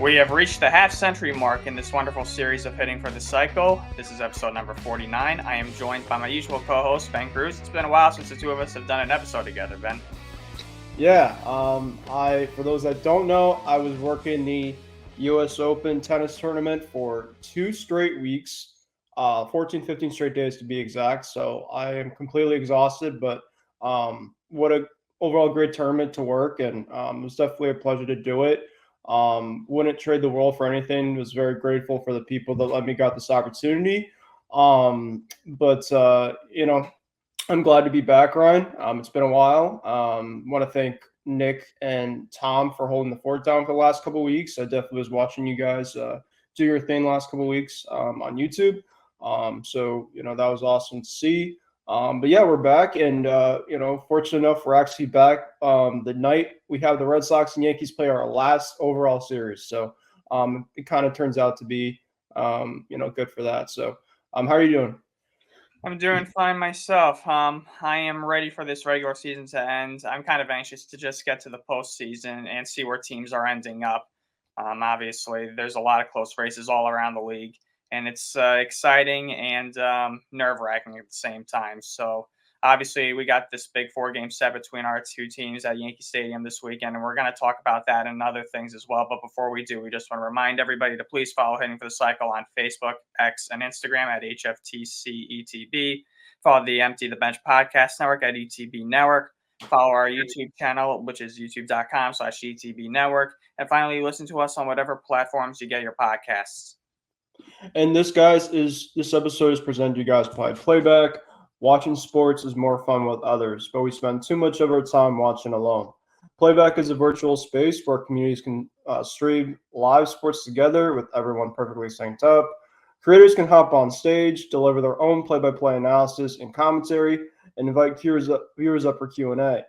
We have reached the half-century mark in this wonderful series of Hitting for the Cycle. This is episode number 49. I am joined by my usual co-host, Ben Kruse. It's been a while since the two of us have done an episode together, Ben. Yeah, for those that don't know, I was working the U.S. Open tennis tournament for 2 straight weeks, 14, 15 straight days to be exact. So I am completely exhausted, but what a overall great tournament to work, and it was definitely a pleasure to do it. Wouldn't trade the world for anything. Was very grateful for the people that let me got this opportunity. But I'm glad to be back, Ryan. It's been a while. Want to thank Nick and Tom for holding the fort down for the last couple of weeks. I definitely was watching you guys do your thing the last couple of weeks on YouTube. So that was awesome to see. But yeah, we're back, and fortunate enough, we're actually back the night we have the Red Sox and Yankees play our last overall series. So it kind of turns out to be good for that. So how are you doing? I'm doing fine myself. I am ready for this regular season to end. I'm kind of anxious to just get to the postseason and see where teams are ending up. Obviously, there's a lot of close races all around the league, and it's exciting and nerve-wracking at the same time. So obviously, we got this big 4-game set between our two teams at Yankee Stadium this weekend, and we're going to talk about that and other things as well. But before we do, we just want to remind everybody to please follow Hitting for the Cycle on Facebook, X, and Instagram at HFTC ETB. Follow the Empty the Bench Podcast Network at ETB Network. Follow our YouTube channel, which is youtube.com/ETB Network. And finally, listen to us on whatever platforms you get your podcasts. And this episode is presented to you guys by Playback. Watching sports is more fun with others, but we spend too much of our time watching alone. Playback is a virtual space where communities can stream live sports together with everyone perfectly synced up. Creators can hop on stage, deliver their own play-by-play analysis and commentary, and invite viewers up for Q&A.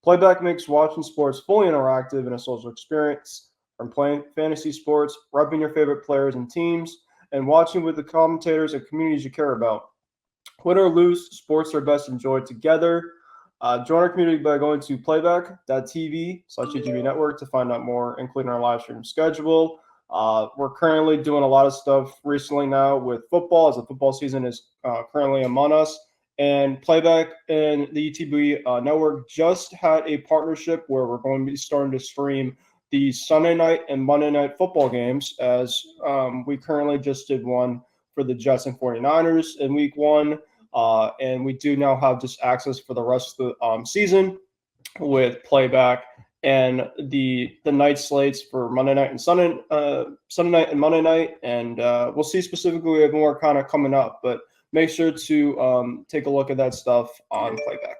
Playback makes watching sports fully interactive and a social experience, from playing fantasy sports, repping your favorite players and teams, and watching with the commentators and communities you care about. Win or lose, sports are best enjoyed together. Join our community by going to playback.tv/ETB Network to find out more, including our live stream schedule. We're currently doing a lot of stuff recently now with football, as the football season is currently among us. And Playback and the ETB Network just had a partnership where we're going to be starting to stream the Sunday night and Monday night football games, as we currently just did one for the Jets and 49ers in week 1. And we do now have just access for the rest of the season with Playback and the night slates for Monday night and Sunday night and Monday night. And we'll see specifically, we have more kind of coming up, but make sure to take a look at that stuff on Playback.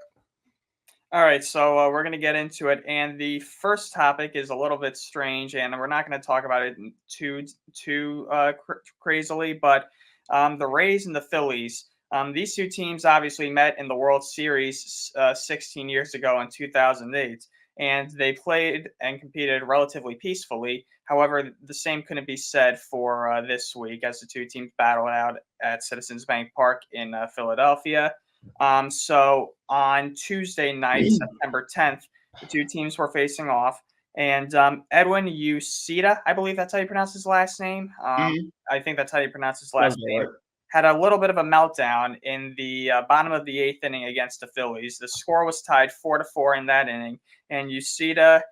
All right, so we're going to get into it, and the first topic is a little bit strange, and we're not going to talk about it too crazily, but the Rays and the Phillies, these two teams obviously met in the World Series 16 years ago in 2008, and they played and competed relatively peacefully. However, the same couldn't be said for this week, as the two teams battled out at Citizens Bank Park in Philadelphia. So on Tuesday night, September 10th, the two teams were facing off, and Edwin Uceta, I believe that's how you pronounce his last name. I think that's how you pronounce his last name. Right. Had a little bit of a meltdown in the bottom of the 8th inning against the Phillies. The score was tied 4-4 in that inning, and Uceta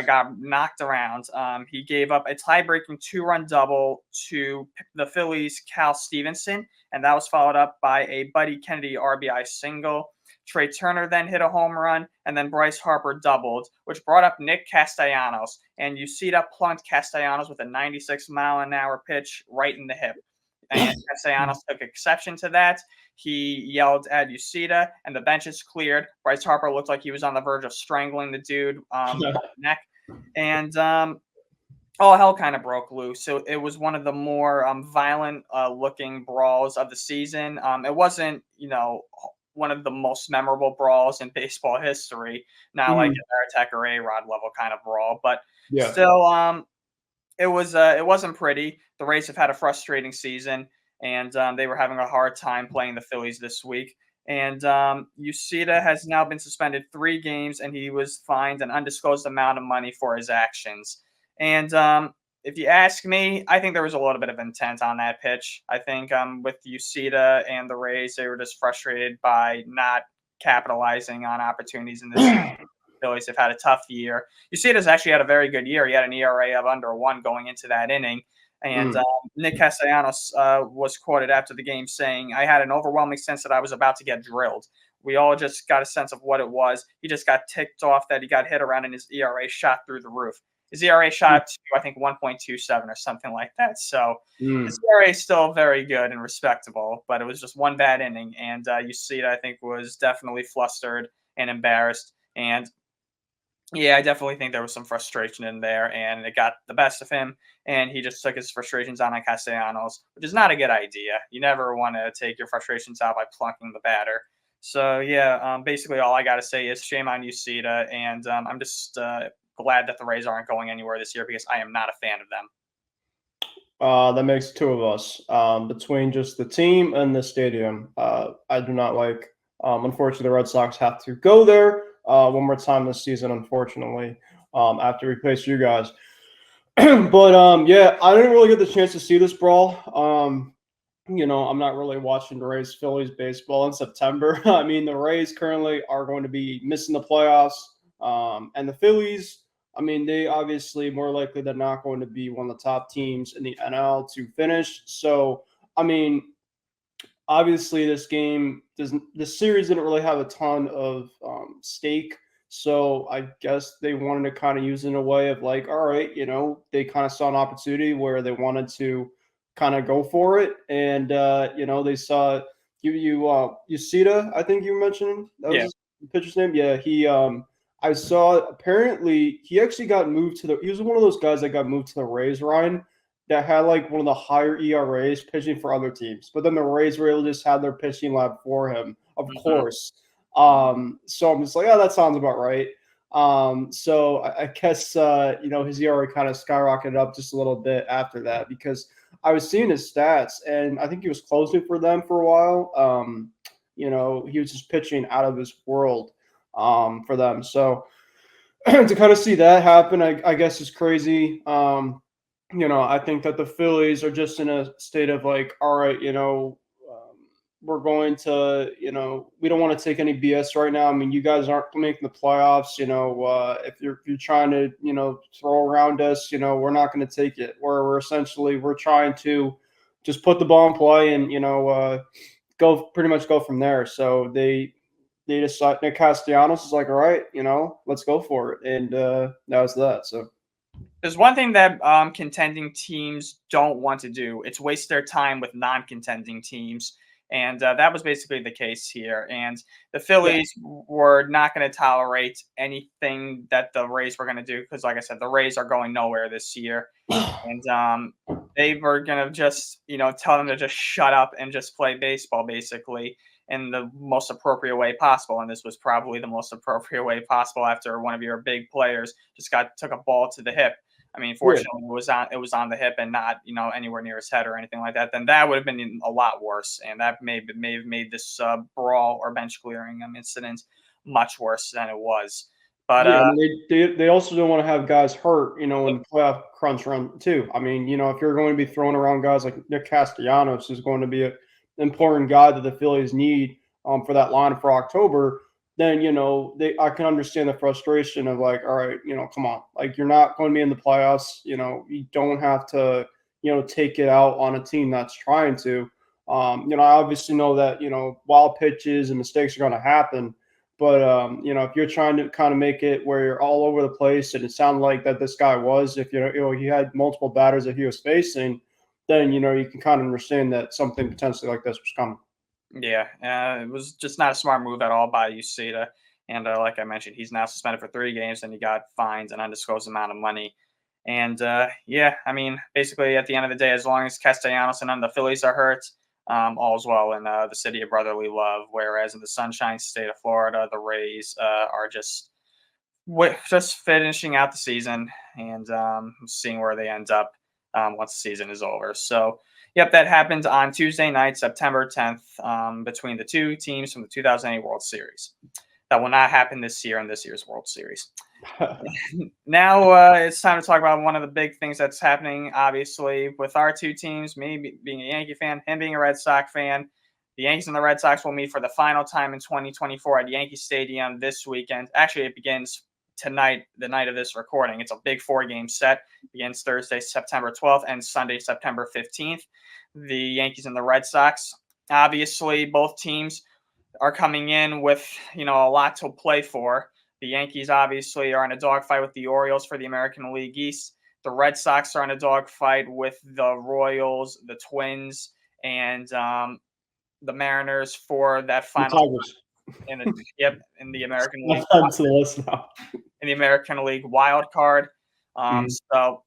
got knocked around. He gave up a tie-breaking 2-run double to the Phillies' Cal Stevenson, and that was followed up by a Buddy Kennedy RBI single. Trey Turner then hit a home run, and then Bryce Harper doubled, which brought up Nick Castellanos, and Uceta plunked Castellanos with a 96-mile-an-hour pitch right in the hip. And Castellanos took exception to that. He yelled at Uceta, and the benches cleared. Bryce Harper looked like he was on the verge of strangling the dude by the neck. And all hell kind of broke loose. So it was one of the more violent looking brawls of the season. It wasn't, one of the most memorable brawls in baseball history. Not like a Varitek or A-Rod level kind of brawl, but still it wasn't pretty. The Rays have had a frustrating season, and they were having a hard time playing the Phillies this week. And Uceta has now been suspended 3 games, and he was fined an undisclosed amount of money for his actions. And if you ask me, I think there was a little bit of intent on that pitch. I think with Yoshida and the Rays, they were just frustrated by not capitalizing on opportunities in this season. Phillies have had a tough year. Yoshida's actually had a very good year. He had an ERA of under 1 going into that inning. And Nick Castellanos was quoted after the game saying, "I had an overwhelming sense that I was about to get drilled." We all just got a sense of what it was. He just got ticked off that he got hit around and his ERA shot through the roof. His ERA shot up to, I think, 1.27 or something like that. So his ERA is still very good and respectable, but it was just one bad inning. And Yoshida, I think, was definitely flustered and embarrassed. And yeah, I definitely think there was some frustration in there, and it got the best of him, and he just took his frustrations out on Castellanos, which is not a good idea. You never want to take your frustrations out by plunking the batter. So, yeah, basically all I got to say is shame on Yoshida, and I'm just glad that the Rays aren't going anywhere this year because I am not a fan of them. That makes two of us. Between just the team and the stadium, I do not like. Unfortunately, the Red Sox have to go there one more time this season, unfortunately, after we face you guys. But yeah, I didn't really get the chance to see this brawl. I'm not really watching the Rays Phillies baseball in September. I mean, the Rays currently are going to be missing the playoffs, and the Phillies. I mean, they obviously more likely than not going to be one of the top teams in the NL to finish. So, I mean, obviously this series didn't really have a ton of stake. So I guess they wanted to kind of use it in a way of like, all right, they kind of saw an opportunity where they wanted to kind of go for it, and they saw Yoshida. I think you mentioned that was his pitcher's name. Yeah, he. I saw apparently he actually got moved to the. He was one of those guys that got moved to the Rays, Ryan, that had like one of the higher ERAs pitching for other teams. But then the Rays were able to just have their pitching lab for him, of course. So I'm just like, oh, that sounds about right. So I guess his ERA kind of skyrocketed up just a little bit after that because I was seeing his stats and I think he was closing for them for a while. He was just pitching out of his world for them. So to kind of see that happen, I guess is crazy. I think that the Phillies are just in a state of like, all right, we're going to, we don't want to take any BS right now. I mean, you guys aren't making the playoffs. If you're trying to, throw around us, we're not going to take it. We're essentially trying to just put the ball in play and pretty much go from there. So they decide. Nick Castellanos is like, all right, let's go for it, and that was that. So. There's one thing that contending teams don't want to do. It's waste their time with non-contending teams. And that was basically the case here. And the Phillies were not going to tolerate anything that the Rays were going to do because, like I said, the Rays are going nowhere this year. And they were going to just, tell them to just shut up and just play baseball, basically, in the most appropriate way possible. And this was probably the most appropriate way possible after one of your big players just took a ball to the hip. I mean, fortunately, it was on the hip and not, anywhere near his head or anything like that. Then that would have been a lot worse, and that may have made this brawl or bench clearing incident much worse than it was. But I mean, they also don't want to have guys hurt, in the playoff crunch run too. I mean, if you're going to be throwing around guys like Nick Castellanos, who's going to be an important guy that the Phillies need for that line for October, then I can understand the frustration of like, all right, come on, like you're not going to be in the playoffs. You don't have to take it out on a team that's trying to. I obviously know that wild pitches and mistakes are going to happen, but if you're trying to kind of make it where you're all over the place, and it sounded like that this guy was, if he had multiple batters that he was facing, then you can kind of understand that something potentially like this was coming. Yeah, it was just not a smart move at all by Yoshida. And like I mentioned, he's now suspended for 3 games and he got fines an undisclosed amount of money. And I mean, basically at the end of the day, as long as Castellanos and the Phillies are hurt, all's well in the city of brotherly love. Whereas in the Sunshine State of Florida, the Rays are just finishing out the season and seeing where they end up once the season is over. So, yep, that happened on Tuesday night, September 10th, between the two teams from the 2008 World Series. That will not happen this year in this year's World Series. Now it's time to talk about one of the big things that's happening, obviously, with our two teams, me being a Yankee fan, him being a Red Sox fan. The Yankees and the Red Sox will meet for the final time in 2024 at Yankee Stadium this weekend. Actually, it begins tonight, the night of this recording. It's a big 4-game set. It begins Thursday, September 12th and Sunday, September 15th. The Yankees and the Red Sox. Obviously, both teams are coming in with, a lot to play for. The Yankees obviously are in a dogfight with the Orioles for the American League East. The Red Sox are in a dogfight with the Royals, the Twins, and the Mariners for that final in the American League. In the American League wild card. So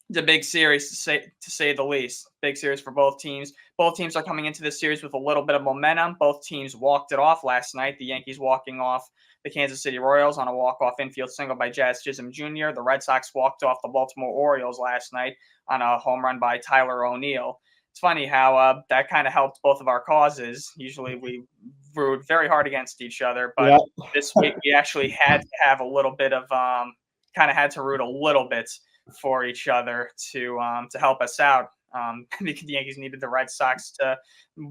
it's a big series to say the least. Big series for both teams. Both teams are coming into this series with a little bit of momentum. Both teams walked it off last night. The Yankees walking off the Kansas City Royals on a walk-off infield single by Jazz Chisholm Jr. The Red Sox walked off the Baltimore Orioles last night on a home run by Tyler O'Neill. It's funny how that kind of helped both of our causes. Usually we root very hard against each other, but this week we actually had to have a little bit of had to root a little bit for each other to help us out. Because the Yankees needed the Red Sox to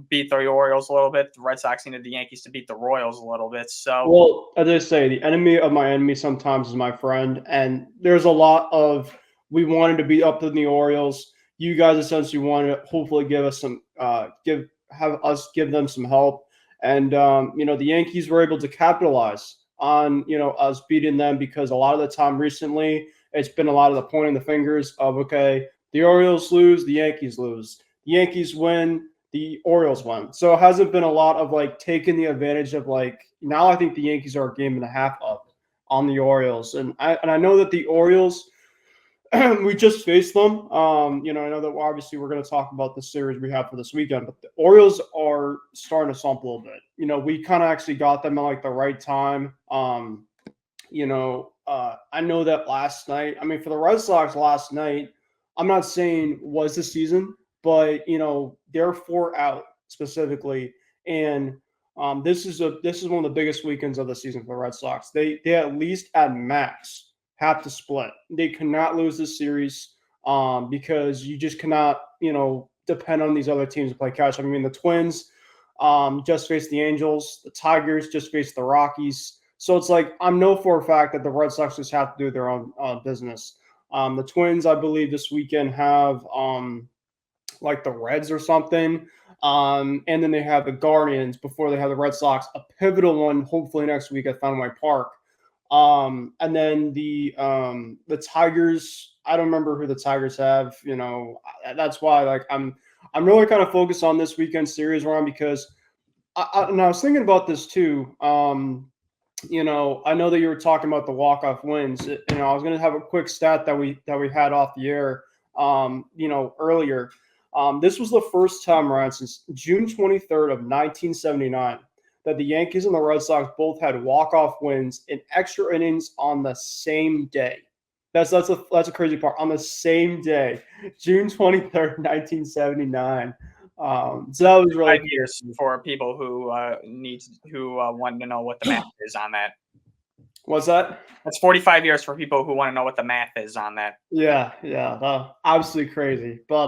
beat the Orioles a little bit. The Red Sox needed the Yankees to beat the Royals a little bit. So, well, as I say, the enemy of my enemy sometimes is my friend, and there's a lot of we wanted to beat up in the Orioles. You guys essentially wanted to hopefully give us some give them some help, and the Yankees were able to capitalize on us beating them, because a lot of the time recently it's been a lot of the pointing the fingers of, okay, the Orioles lose, the Yankees lose. The Yankees win, the Orioles win. So it hasn't been a lot of taking the advantage of now I think the Yankees are a game and a half up on the Orioles. And I know that the Orioles, we just faced them. I know that obviously we're going to talk about the series we have for this weekend, but the Orioles are starting to slump a little bit. We kind of actually got them at the right time. I know that last night, for the Red Sox last night, I'm not saying was the season, but they're 4 out specifically, and this is one of the biggest weekends of the season for the Red Sox. They at least at max have to split. They cannot lose this series because you just cannot depend on these other teams to play catch. The Twins just faced the Angels. The Tigers just faced the Rockies. So it's I know for a fact that the Red Sox just have to do their own business. The Twins, I believe, this weekend have the Reds or something. And then they have the Guardians before they have the Red Sox, a pivotal one, hopefully next week at Fenway Park. And then the Tigers, I don't remember who the Tigers have. That's why I'm really kind of focused on this weekend series round, because I was thinking about this too. I know that you were talking about the walk-off wins. I was going to have a quick stat that we had off the air, earlier. This was the first time, Ryan, since June 23rd of 1979 that the Yankees and the Red Sox both had walk-off wins in extra innings on the same day. That's a crazy part. On the same day, June 23rd, 1979. So that was really 5 years for people who want to know what the math is on that. What's that? That's 45 years for people who want to know what the math is on that. Yeah, absolutely crazy. But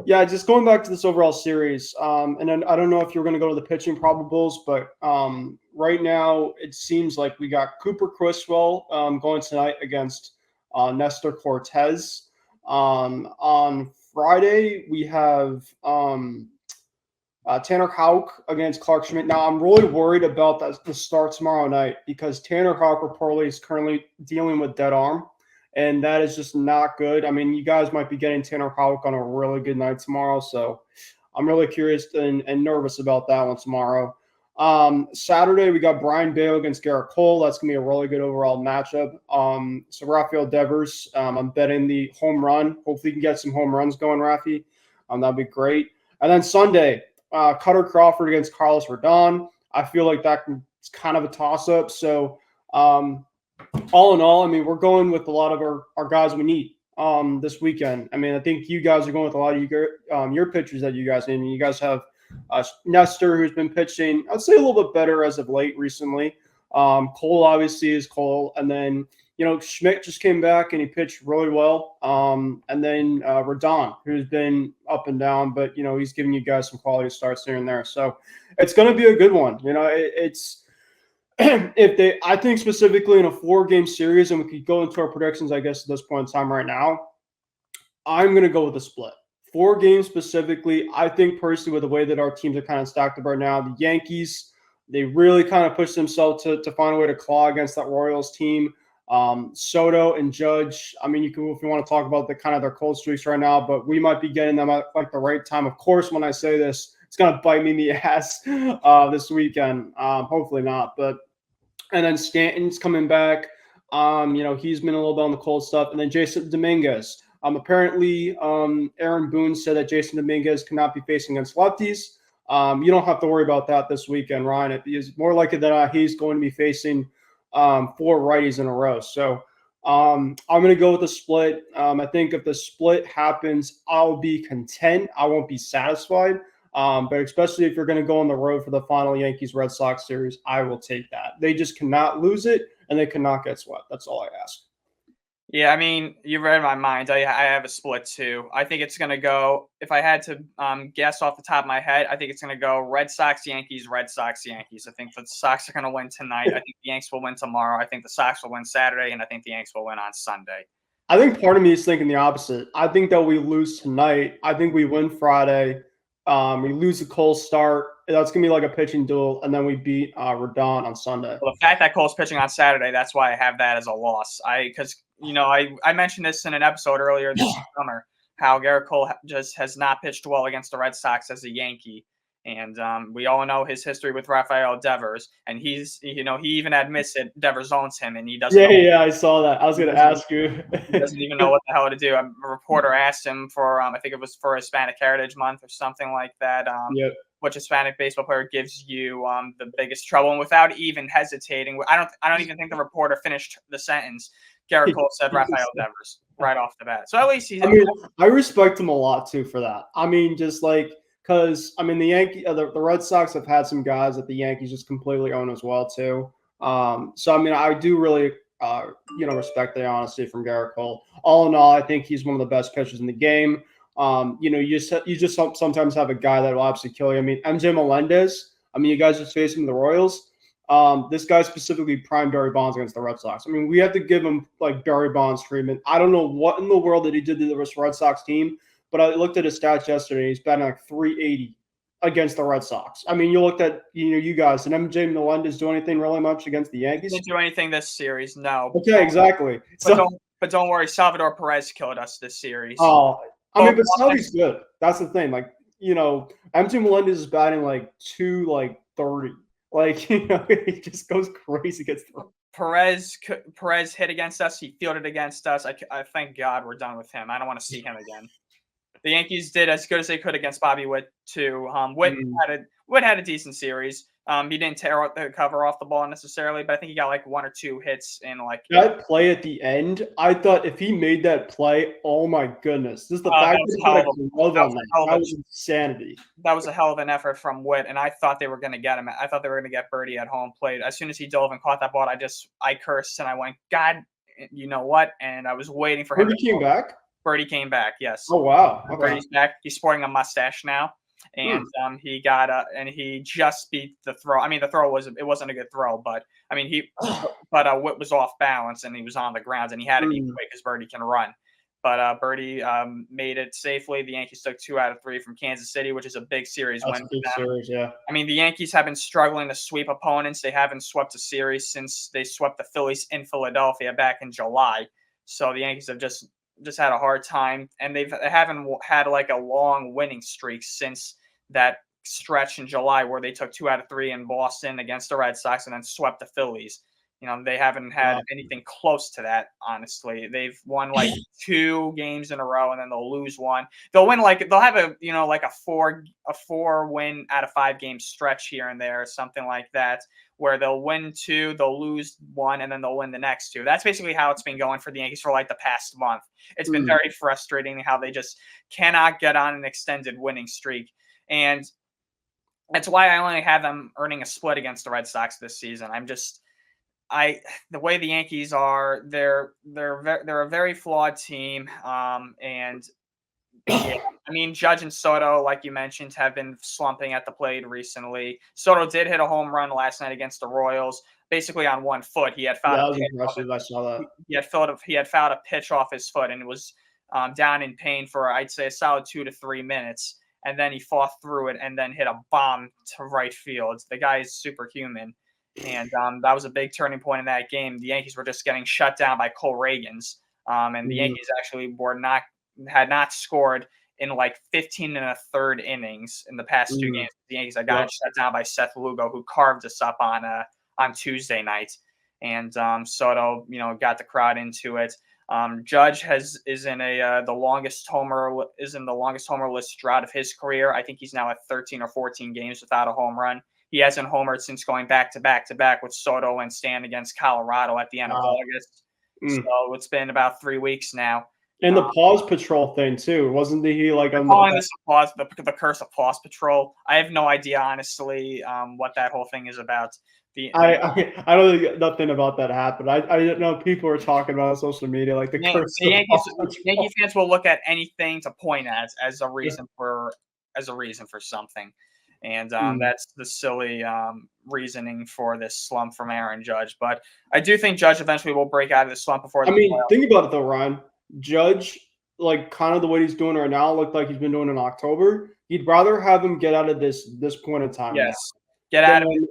just going back to this overall series, and then I don't know if you're going to go to the pitching probables, but right now it seems like we got Cooper Criswell going tonight against Nestor Cortez. On Friday, we have Tanner Houck against Clark Schmidt. Now, I'm really worried about the start tomorrow night, because Tanner Houck reportedly is currently dealing with dead arm, and that is just not good. You guys might be getting Tanner Houck on a really good night tomorrow, so I'm really curious and nervous about that one tomorrow. Saturday, we got Brian Bale against Garrett Cole. That's going to be a really good overall matchup. So Rafael Devers, I'm betting the home run. Hopefully you can get some home runs going, Rafi. That'd be great. And then Sunday, Cutter Crawford against Carlos Rodon. I feel like that's kind of a toss-up. So all in all, we're going with a lot of our guys we need this weekend. I think you guys are going with a lot of your pitchers that you guys need. You guys have Nestor, who's been pitching, I'd say a little bit better as of late recently. Cole obviously is Cole, and then Schmidt just came back and he pitched really well. And then Rodon, who's been up and down, but he's giving you guys some quality starts here and there. So it's going to be a good one. It's I think specifically in a 4-game series, and we could go into our predictions, I guess, at this point in time right now. I'm going to go with a split. 4 games specifically. I think personally, with the way that our teams are kind of stacked up right now, the Yankees, they really kind of pushed themselves to find a way to claw against that Royals team. Soto and Judge, I mean, if you want to talk about the kind of their cold streaks right now, but we might be getting them at like the right time. Of course, when I say this, it's going to bite me in the ass this weekend. Hopefully not. And then Stanton's coming back. He's been a little bit on the cold stuff. And then Jason Dominguez. Apparently, Aaron Boone said that Jason Dominguez cannot be facing against lefties. You don't have to worry about that this weekend, Ryan. It is more likely than not he's going to be facing 4 righties in a row. So I'm going to go with a split. I think if the split happens, I'll be content. I won't be satisfied. But especially if you're going to go on the road for the final Yankees-Red Sox series, I will take that. They just cannot lose it, and they cannot get swept. That's all I ask. Yeah, I mean, you read my mind. I have a split too. I think it's going to go, if I had to guess off the top of my head, I think it's going to go Red Sox, Yankees, Red Sox, Yankees. I think the Sox are going to win tonight. I think the Yanks will win tomorrow. I think the Sox will win Saturday, and I think the Yanks will win on Sunday. I think part of me is thinking the opposite. I think that we lose tonight. I think we win Friday. We lose the Cole start. That's going to be like a pitching duel, and then we beat Rodon on Sunday. Well, the fact that Cole's pitching on Saturday, that's why I have that as a loss. Because I mentioned this in an episode earlier this summer, how Garrett Cole just has not pitched well against the Red Sox as a Yankee. And we all know his history with Rafael Devers, and he even admits it. Devers owns him, and he doesn't. Yeah, I saw that. I was going to ask you. He doesn't even know what the hell to do. A reporter asked him for, I think it was for Hispanic Heritage Month or something like that. Yep. Which Hispanic baseball player gives you the biggest trouble? And without even hesitating, I don't even think the reporter finished the sentence. Garrett Cole said Rafael Devers right off the bat. So at least he's. I respect him a lot too for that. I mean, just like. Because the Red Sox have had some guys that the Yankees just completely own as well too. So I do really respect the honesty from Garrett Cole. All in all, I think he's one of the best pitchers in the game. You just sometimes have a guy that will absolutely kill you. MJ Melendez. You guys just facing the Royals. This guy specifically primed Barry Bonds against the Red Sox. We have to give him like Barry Bonds treatment. I don't know what in the world that he did to the Red Sox team. But I looked at his stats yesterday. He's batting like 380 against the Red Sox. You looked at you guys. Did MJ Melendez do anything really much against the Yankees? Didn't do anything this series, no. Okay, exactly. But don't worry, Salvador Perez killed us this series. Oh, but Salvy's good. That's the thing. MJ Melendez is batting like 230. He just goes crazy against the Perez hit against us. He fielded against us. I thank God we're done with him. I don't want to see him again. The Yankees did as good as they could against Bobby Witt too. Witt had a decent series. He didn't tear the cover off the ball necessarily, but I think he got like 1 or 2 hits in that play at the end. I thought if he made that play, oh my goodness, this is the fact that was insanity. That was a hell of an effort from Witt, and I thought they were going to get him. I thought they were going to get Birdie at home plate. As soon as he dove and caught that ball, I cursed and I went, God, you know what? And I was waiting for him. Birdie came back. Birdie came back, yes. Oh wow! Okay. Birdie's back. He's sporting a mustache now, and he got he just beat the throw. The throw wasn't a good throw, but Witt was off balance and he was on the ground and he had to be quick because Birdie can run. But Birdie made it safely. The Yankees took 2 out of 3 from Kansas City, which is a big series win for them. Series, yeah. The Yankees have been struggling to sweep opponents. They haven't swept a series since they swept the Phillies in Philadelphia back in July. So the Yankees have just had a hard time, and they haven't had like a long winning streak since that stretch in July where they took 2 out of 3 in Boston against the Red Sox and then swept the Phillies. They haven't had anything close to that, honestly. They've won like 2 games in a row and then they'll lose 1. They'll win they'll have a 4 win out of 5 game stretch here and there or something like that, where they'll win 2, they'll lose 1, and then they'll win the next 2. That's basically how it's been going for the Yankees for like the past month. It's been very frustrating how they just cannot get on an extended winning streak. And that's why I only have them earning a split against the Red Sox this season. I'm just the way the Yankees are, they're a very flawed team. And yeah, I mean, Judge and Soto, like you mentioned, have been slumping at the plate recently. Soto did hit a home run last night against the Royals, basically on 1 foot. He had Yeah, fouled that a was pitch off impressive. I saw that. he had fouled a pitch off his foot, and it was down in pain for, I'd say, a solid 2 to 3 minutes. And then he fought through it and then hit a bomb to right field. The guy is superhuman. And that was a big turning point in that game. The Yankees were just getting shut down by Cole Reagans. And the Yankees actually had not scored in like 15 and a third innings in the past 2 games. The Yankees had gotten shut down by Seth Lugo, who carved us up on Tuesday night. And Soto, got the crowd into it. Judge is in the longest homer list drought of his career. I think he's now at 13 or 14 games without a home run. He hasn't homered since going back to back with Soto and Stan against Colorado at the end of August. So it's been about 3 weeks now. And the pause patrol thing too, wasn't he like on calling this the curse of pause patrol? I have no idea, honestly, what that whole thing is about. I don't think nothing about that happened. I didn't know people were talking about it on social media like the curse of Yankee fans will look at anything to point as a reason for something. And that's the silly reasoning for this slump from Aaron Judge. But I do think Judge eventually will break out of this slump before. Think about it though, Ryan. Judge, like kind of the way he's doing right now, looked like he's been doing in October. You'd rather have him get out of this point in time. Yes, get out of it.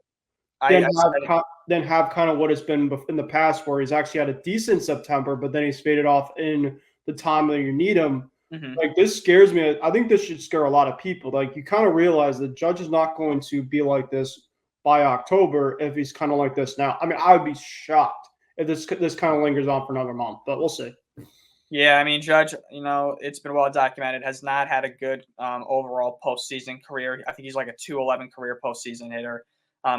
Then have kind of what it's been in the past, where he's actually had a decent September, but then he's faded off in the time that you need him. Like this scares me. I think this should scare a lot of people. Like you kind of realize that Judge is not going to be like this by October if he's kind of like this now. I mean, I would be shocked if this kind of lingers on for another month, but we'll see. Yeah, I mean, Judge, it's been well documented, has not had a good overall postseason career. I think he's like a 211 career postseason hitter.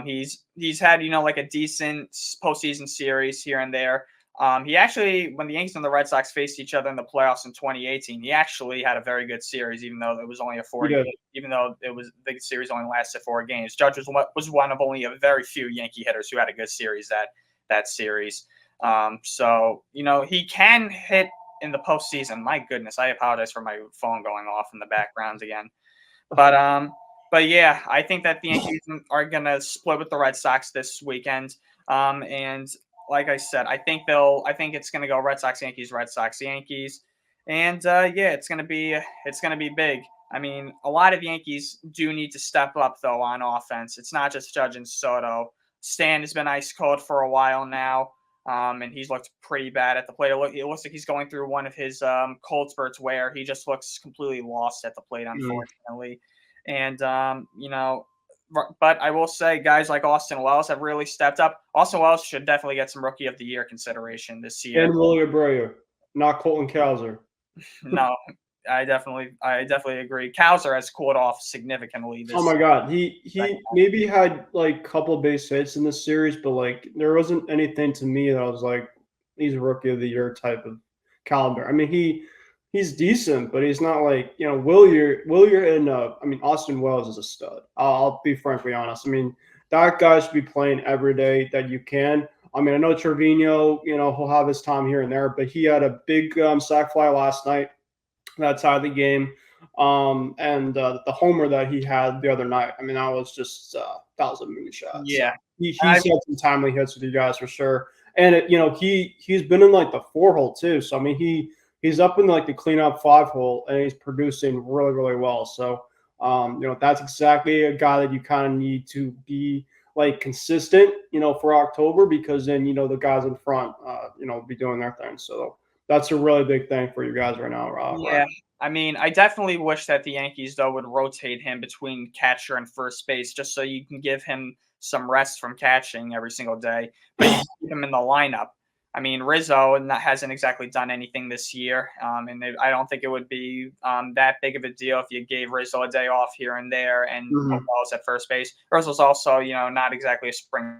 He's had, like a decent postseason series here and there. He actually, when the Yankees and the Red Sox faced each other in the playoffs in 2018, he actually had a very good series, even though it was only the series only lasted 4 games. Judge was one of only a very few Yankee hitters who had a good series that series. So, he can hit in the postseason. My goodness, I apologize for my phone going off in the background again. But yeah, I think that the Yankees are gonna split with the Red Sox this weekend. And like I said, I think it's gonna go Red Sox, Yankees, Red Sox, Yankees. And it's gonna be big. I mean, a lot of Yankees do need to step up though on offense. It's not just Judge and Soto. Stan has been ice cold for a while now. And he's looked pretty bad at the plate. It looks like he's going through one of his cold spurts where he just looks completely lost at the plate, unfortunately. And, but I will say guys like Austin Wells have really stepped up. Austin Wells should definitely get some Rookie of the Year consideration this year. And Willie Abreu, not Colton Cowser. No, I definitely agree. Cowser has cooled off significantly. Oh my God, he maybe had like a couple base hits in this series, but like there wasn't anything to me that I was like, he's a Rookie of the Year type of caliber. I mean, he's decent, but he's not like Willier and Austin Wells is a stud. I'll be frankly honest. I mean, that guy should be playing every day that you can. I mean, I know Trevino, he'll have his time here and there, but he had a big sac fly last night. That side of the game, and the homer that he had the other night. I mean, that was just that was a moonshot. Yeah, he's had some timely hits with you guys for sure. And he's been in like the 4-hole too. So I mean, he's up in like the cleanup 5-hole, and he's producing really really well. So that's exactly a guy that you kind of need to be like consistent, for October, because then the guys in front, be doing their thing. So that's a really big thing for you guys right now, Rob. Yeah. Right? I mean, I definitely wish that the Yankees, though, would rotate him between catcher and first base just so you can give him some rest from catching every single day, but you keep him in the lineup. I mean, Rizzo hasn't exactly done anything this year, and I don't think it would be that big of a deal if you gave Rizzo a day off here and there and Wells at first base. Rizzo's also, not exactly a spring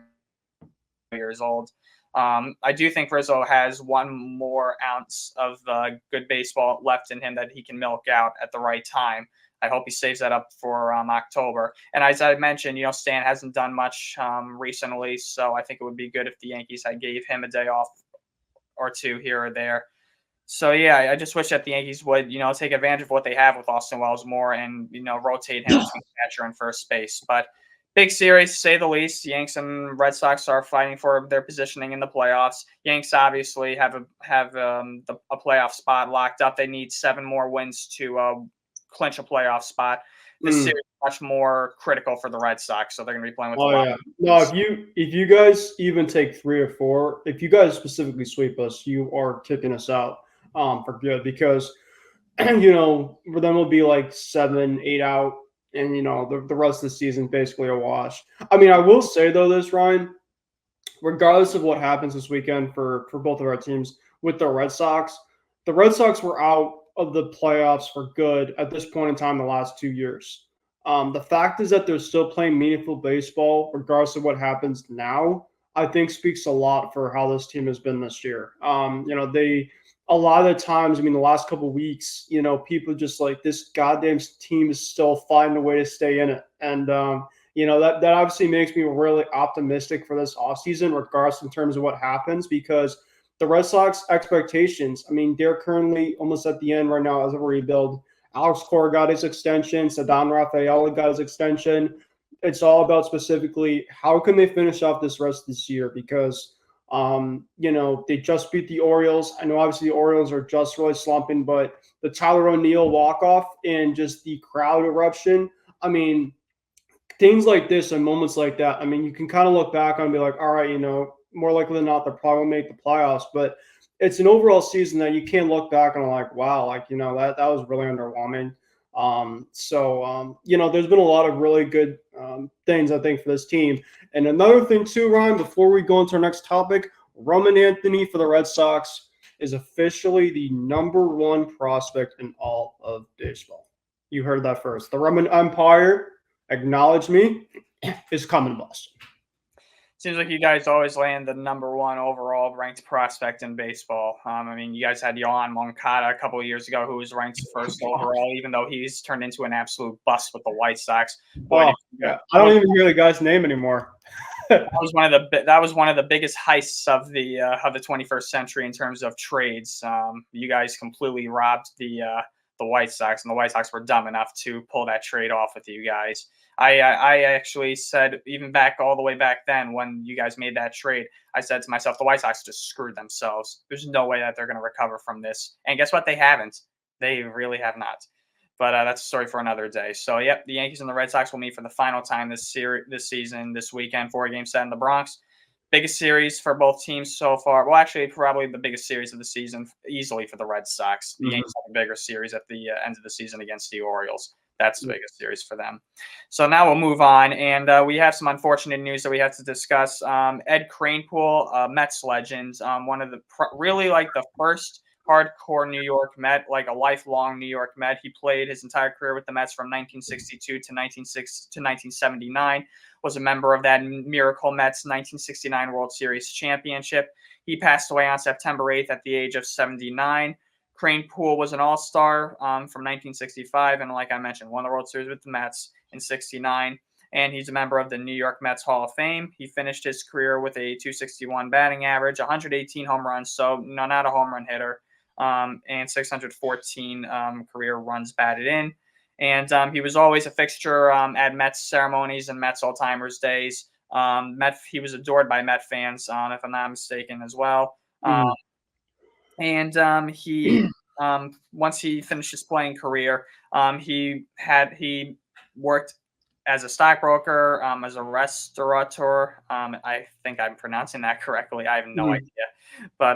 years old. I do think Rizzo has one more ounce of good baseball left in him that he can milk out at the right time. I hope he saves that up for October. And as I mentioned, Stan hasn't done much recently, so I think it would be good if the Yankees had gave him a day off or two here or there. So yeah, I just wish that the Yankees would, take advantage of what they have with Austin Wells more and, rotate him between catcher and first base. But big series, to say the least. Yanks and Red Sox are fighting for their positioning in the playoffs. Yanks obviously have a playoff spot locked up. They need 7 more wins to clinch a playoff spot. This series is much more critical for the Red Sox, so they're going to be playing with a lot. No, if you guys even take 3 or 4, if you guys specifically sweep us, you are kicking us out for good, because then we'll be like 7, 8 out, and the rest of the season basically a wash. I mean, I will say though this, Ryan, regardless of what happens this weekend for both of our teams with the Red Sox were out of the playoffs for good at this point in time the last 2 years. The fact is that they're still playing meaningful baseball regardless of what happens now, I think speaks a lot for how this team has been this year. A lot of the times, the last couple of weeks, people just like, this goddamn team is still finding a way to stay in it. And, that obviously makes me really optimistic for this offseason, regardless in terms of what happens, because the Red Sox expectations, they're currently almost at the end right now as a rebuild. Alex Cora got his extension. Ceddanne Rafaela got his extension. It's all about specifically how can they finish off this rest of this year, because they just beat the Orioles. I know obviously the Orioles are just really slumping, but the Tyler O'Neill walk-off and just the crowd eruption, things like this and moments like that, you can kind of look back on and be like, all right, more likely than not, they'll probably make the playoffs. But it's an overall season that you can't look back and like, wow, that was really underwhelming. There's been a lot of really good things, I think, for this team. And another thing too, Ryan, before we go into our next topic, Roman Anthony for the Red Sox is officially the #1 prospect in all of baseball. You heard that first. The Roman Empire, acknowledge me, is coming to Boston. Seems like you guys always land the #1 overall ranked prospect in baseball. You guys had Yohan Moncada a couple of years ago, who was ranked first overall, even though he's turned into an absolute bust with the White Sox. Boy, I don't even hear the guy's name anymore. That was one of the biggest heists of the 21st century in terms of trades. You guys completely robbed the White Sox, and the White Sox were dumb enough to pull that trade off with you guys. I actually said, even all the way back then when you guys made that trade, I said to myself, the White Sox just screwed themselves. There's no way that they're going to recover from this. And guess what? They haven't. They really have not. But that's a story for another day. So, yep, the Yankees and the Red Sox will meet for the final time this season, this weekend, 4-game set in the Bronx. Biggest series for both teams so far. Well, actually, probably the biggest series of the season, easily for the Red Sox. The Yankees have a bigger series at the end of the season against the Orioles. That's the biggest series for them. So now we'll move on, and we have some unfortunate news that we have to discuss. Ed Kranepool, Mets legend, one of the really like the first hardcore New York Met, like a lifelong New York Met. He played his entire career with the Mets from 1962 to 1979. Was a member of that miracle Mets 1969 World Series championship. He passed away on September 8th at the age of 79. Kranepool was an all-star from 1965, and like I mentioned, won the World Series with the Mets in 69, and he's a member of the New York Mets Hall of Fame. He finished his career with a .261 batting average, 118 home runs, so not a home run hitter, and 614 career runs batted in. And he was always a fixture at Mets ceremonies and Mets all-timers days. He was adored by Met fans, if I'm not mistaken, as well. And he once he finished his playing career, he worked as a stockbroker, as a restaurateur. I think I'm pronouncing that correctly. I have no idea, but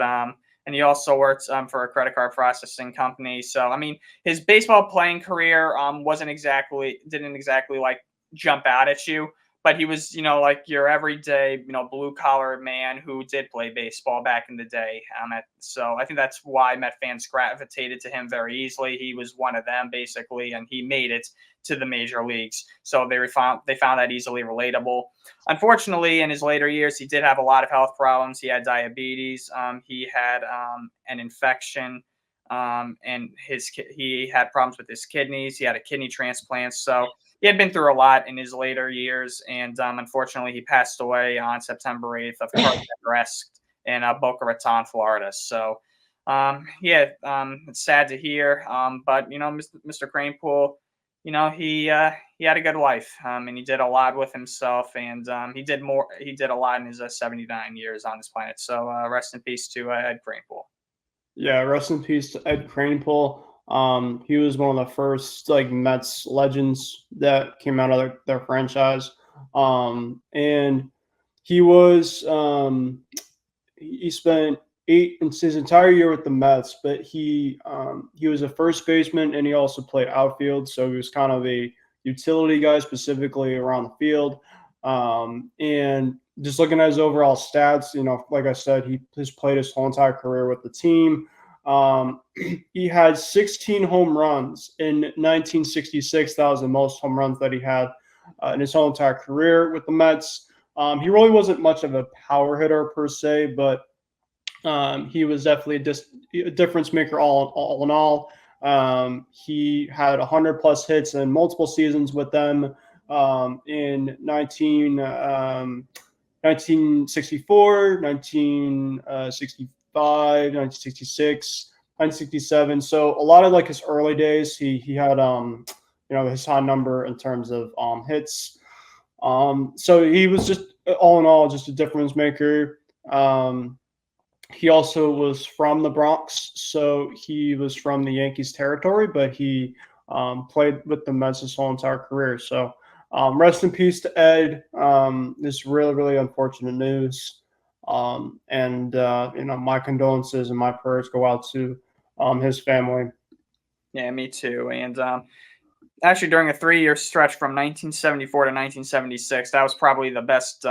and he also worked for a credit card processing company. So his baseball playing career didn't exactly like jump out at you. but he was, like your everyday, blue collar man who did play baseball back in the day. So I think that's why Met fans gravitated to him very easily. He was one of them basically, and he made it to the major leagues. So they found that easily relatable. Unfortunately, in his later years, he did have a lot of health problems. He had diabetes. He had an infection. And he had problems with his kidneys. He had a kidney transplant. So he had been through a lot in his later years, and unfortunately, he passed away on September 8th of cardiac arrest in Boca Raton, Florida. So, it's sad to hear. But Mr. Kranepool, he had a good life, and he did a lot with himself, and he did more. He did a lot in his 79 years on this planet. So, rest in peace to Ed Kranepool. Yeah, rest in peace to Ed Kranepool. He was one of the first Mets legends that came out of their franchise. And he was he spent his entire year with the Mets, but he was a first baseman and he also played outfield, so he was kind of a utility guy specifically around the field. And just looking at his overall stats, like I said, he has played his whole entire career with the team. He had 16 home runs in 1966. That was the most home runs that he had in his whole entire career with the Mets. He really wasn't much of a power hitter per se, but he was definitely a difference maker all in all. He had 100 plus hits in multiple seasons with them in 1964, 1965, 1966, 1967. So a lot of his early days, he had his high number in terms of hits. So he was just all in all just a difference maker. He also was from the Bronx, so he was from the Yankees territory, but he played with the Mets his whole entire career. So rest in peace to Ed. This really, really unfortunate news. And my condolences and my prayers go out to his family. Yeah, me too. And actually, during a 3-year stretch from 1974 to 1976, that was probably the best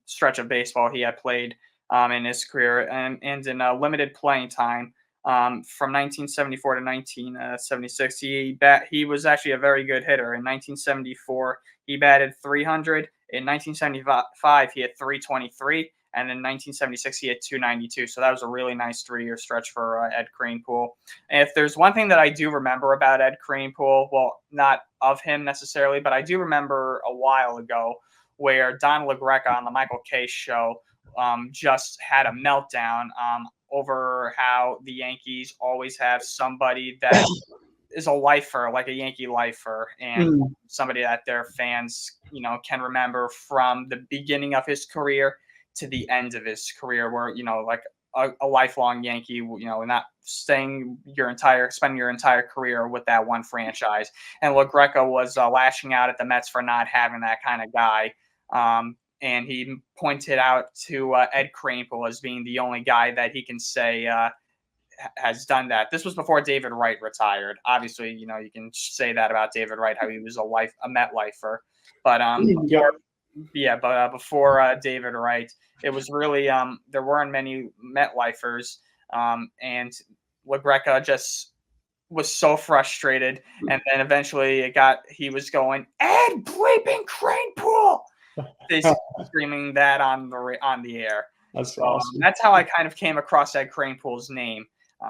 stretch of baseball he had played in his career, and in limited playing time. From 1974 to 1976, he was actually a very good hitter. In 1974, he batted 300. In 1975, he hit 323. And in 1976, he hit 292. So that was a really nice 3-year stretch for Ed Kranepool. And if there's one thing that I do remember about Ed Kranepool, well, not of him necessarily, but I do remember a while ago where Don LaGreca on the Michael Kay show just had a meltdown over how the Yankees always have somebody that is a lifer, like a Yankee lifer, and somebody that their fans, can remember from the beginning of his career to the end of his career, where like a lifelong Yankee, not spending your entire career with that one franchise. And LaGreca was lashing out at the Mets for not having that kind of guy. And he pointed out to Ed Kranepool as being the only guy that he can say has done that. This was before David Wright retired. Obviously, you can say that about David Wright, how he was a Met lifer. But before David Wright, it was really there weren't many Met lifers, and LaGreca just was so frustrated, and then eventually he was going, Ed bleeping Kranepool, screaming that on the air. That's awesome. That's how I kind of came across Ed Kranepool's name.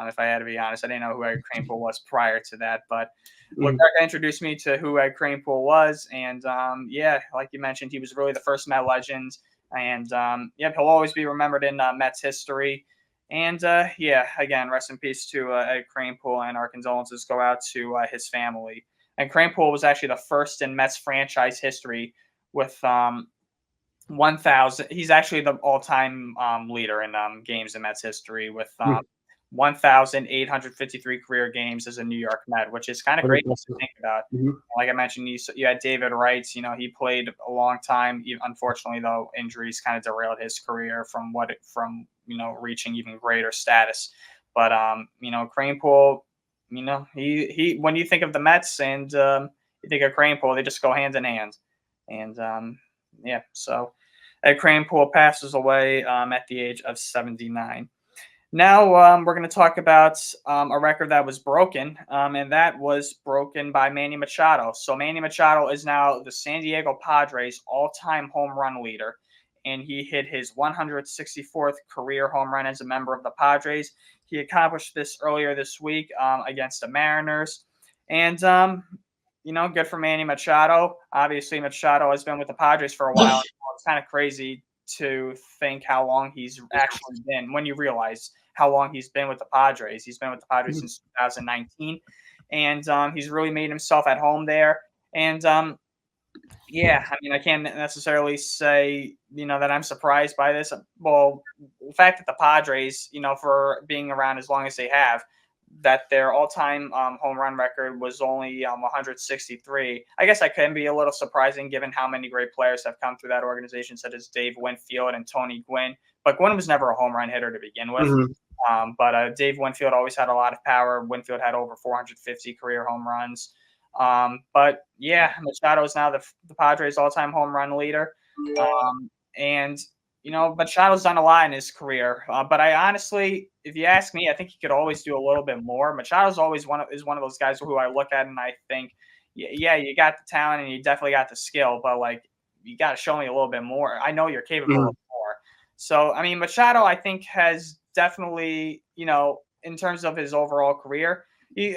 If I had to be honest, I didn't know who Ed Kranepool was prior to that, but LaGreca introduced me to who Ed Kranepool was, and like you mentioned, he was really the first Met legend, and he'll always be remembered in Mets history. And again, rest in peace to Ed Kranepool, and our condolences go out to his family. And Kranepool was actually the first in Mets franchise history with 1,000. He's actually the all-time leader in games in Mets history with 1,853 career games as a New York Met, which is kind of great to think about. Like I mentioned, you had David Wright. He played a long time. Unfortunately, though, injuries kind of derailed his career from reaching even greater status. But Kranepool, he when you think of the Mets and you think of Kranepool, they just go hand in hand. And yeah, so Ed Kranepool passes away at the age of 79. Now we're going to talk about a record that was broken, and that was broken by Manny Machado. So Manny Machado is now the San Diego Padres' all-time home run leader, and he hit his 164th career home run as a member of the Padres. He accomplished this earlier this week against the Mariners, and good for Manny Machado. Obviously, Machado has been with the Padres for a while. It's kind of crazy to think how long he's actually been when you realize how long he's been with the Padres. He's been with the Padres since 2019, and he's really made himself at home there. And yeah, I mean, I can't necessarily say that I'm surprised by this. Well, the fact that the Padres, for being around as long as they have, that their all-time home run record was only 163. I guess that can be a little surprising given how many great players have come through that organization, such as Dave Winfield and Tony Gwynn. But Gwynn was never a home run hitter to begin with. But Dave Winfield always had a lot of power. Winfield had over 450 career home runs. But yeah, Machado is now the Padres' all-time home run leader. And Machado's done a lot in his career, but I honestly, if you ask me, I think he could always do a little bit more. Machado's always one of those guys who I look at and I think, yeah, you got the talent and you definitely got the skill, but like you got to show me a little bit more. I know you're capable of more. So I mean, Machado, I think has definitely, in terms of his overall career,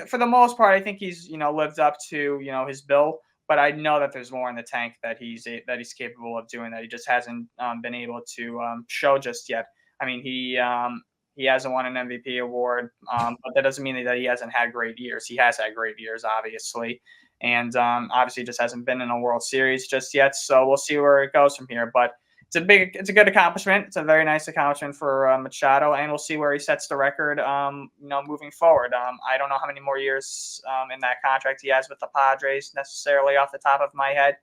for the most part, I think he's lived up to his bill. But I know that there's more in the tank that he's capable of doing that he just hasn't been able to show just yet. I mean, he hasn't won an MVP award, but that doesn't mean that he hasn't had great years. He has had great years, obviously, and obviously just hasn't been in a World Series just yet. So we'll see where it goes from here. But it's a good accomplishment. It's a very nice accomplishment for Machado, and we'll see where he sets the record, moving forward. I don't know how many more years in that contract he has with the Padres necessarily off the top of my head.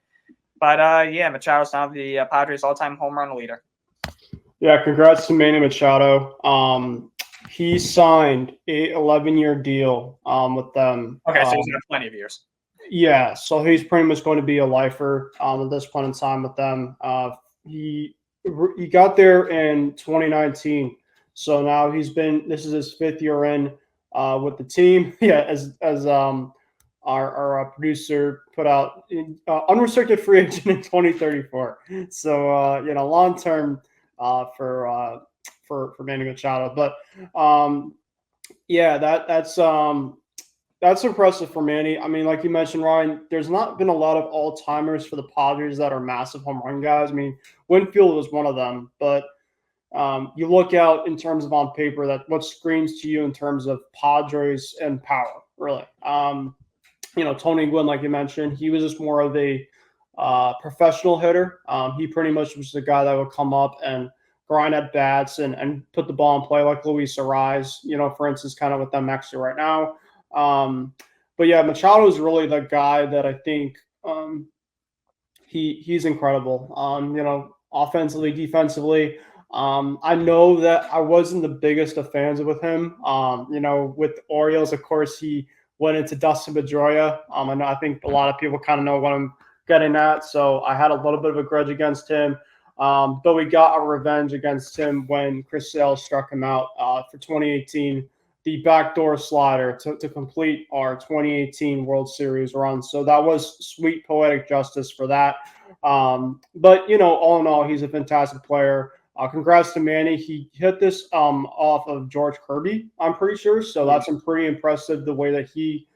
But yeah, Machado's now the Padres' all-time home run leader. Yeah, congrats to Manny Machado. He signed a 11-year deal with them. Okay, so he's got plenty of years. Yeah, so he's pretty much going to be a lifer at this point in time with them. He got there in 2019, so now this is his 5th year in with the team. Yeah, as our producer put out, unrestricted free agent in 2034. So long term for Manny Machado, but yeah, that's impressive for Manny. I mean, like you mentioned, Ryan, there's not been a lot of all-timers for the Padres that are massive home run guys. I mean, Winfield was one of them, but you look out in terms of on paper that what screams to you in terms of Padres and power, really. Tony Gwynn, like you mentioned, he was just more of a professional hitter. He pretty much was the guy that would come up and grind at bats and put the ball in play like Luis Arise, for instance, kind of with them next to right now. But yeah, Machado is really the guy that I think he's incredible. Offensively, defensively. I know that I wasn't the biggest of fans with him. With the Orioles, of course, he went into Dustin Pedroia. And I think a lot of people kind of know what I'm getting at. So I had a little bit of a grudge against him. But we got our revenge against him when Chris Sale struck him out for 2018. The backdoor slider to complete our 2018 World Series run. So that was sweet poetic justice for that. But, all in all, he's a fantastic player. Congrats to Manny. He hit this off of George Kirby, I'm pretty sure. So that's pretty impressive the way that he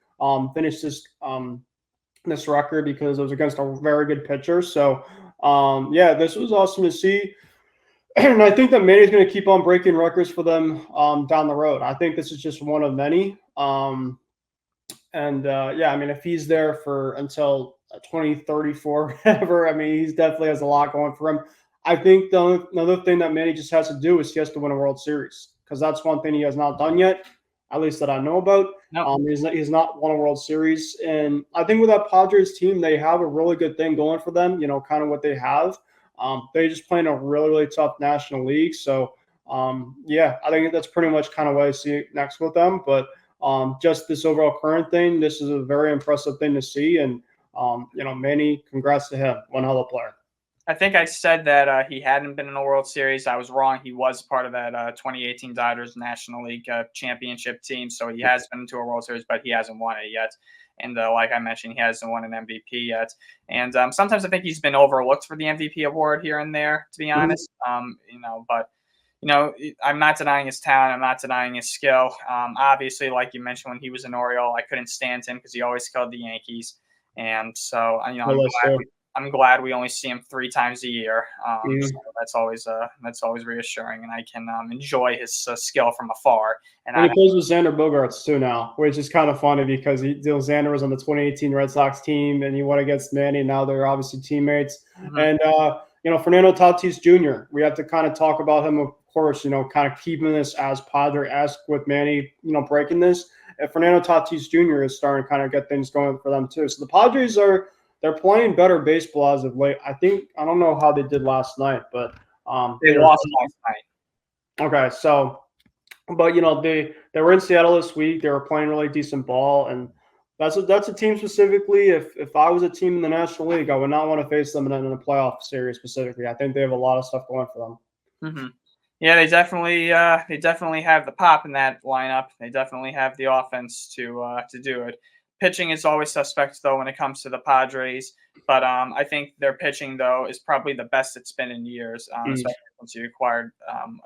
finished this record because it was against a very good pitcher. So, yeah, this was awesome to see. And I think that Manny's going to keep on breaking records for them down the road. I think this is just one of many. Yeah, I mean, if he's there for until 2034, whatever, I mean, he definitely has a lot going for him. I think another thing that Manny just has to do is he has to win a World Series because that's one thing he has not done yet, at least that I know about. No. He's not won a World Series. And I think with that Padres team, they have a really good thing going for them, kind of what they have. They just play in a really, really tough National League. So, yeah, I think that's pretty much kind of what I see next with them. But just this overall current thing, this is a very impressive thing to see. And, Manny, congrats to him. One hell of a player. I think I said that he hadn't been in a World Series. I was wrong. He was part of that 2018 Dodgers National League championship team, so he has been to a World Series, but he hasn't won it yet. And like I mentioned, he hasn't won an MVP yet. And sometimes I think he's been overlooked for the MVP award here and there, to be honest. But I'm not denying his talent. I'm not denying his skill. Obviously, like you mentioned, when he was an Oriole, I couldn't stand him because he always killed the Yankees. And so, I'm glad we only see him 3 times a year. So that's always reassuring, and I can enjoy his skill from afar. And he plays with Xander Bogaerts too now, which is kind of funny because Xander was on the 2018 Red Sox team, and he won against Manny. And now they're obviously teammates. Mm-hmm. And Fernando Tatis Jr. We have to kind of talk about him, of course. Kind of keeping this as Padre-esque with Manny, breaking this. And Fernando Tatis Jr. is starting to kind of get things going for them too. So the Padres they're playing better baseball as of late. I don't know how they did last night, but they lost last night. Okay, so, but they were in Seattle this week. They were playing really decent ball, and that's a team specifically. If I was a team in the National League, I would not want to face them in a playoff series specifically. I think they have a lot of stuff going for them. Mm-hmm. Yeah, they definitely have the pop in that lineup. They definitely have the offense to do it. Pitching is always suspect, though, when it comes to the Padres. But I think their pitching, though, is probably the best it's been in years, especially since you acquired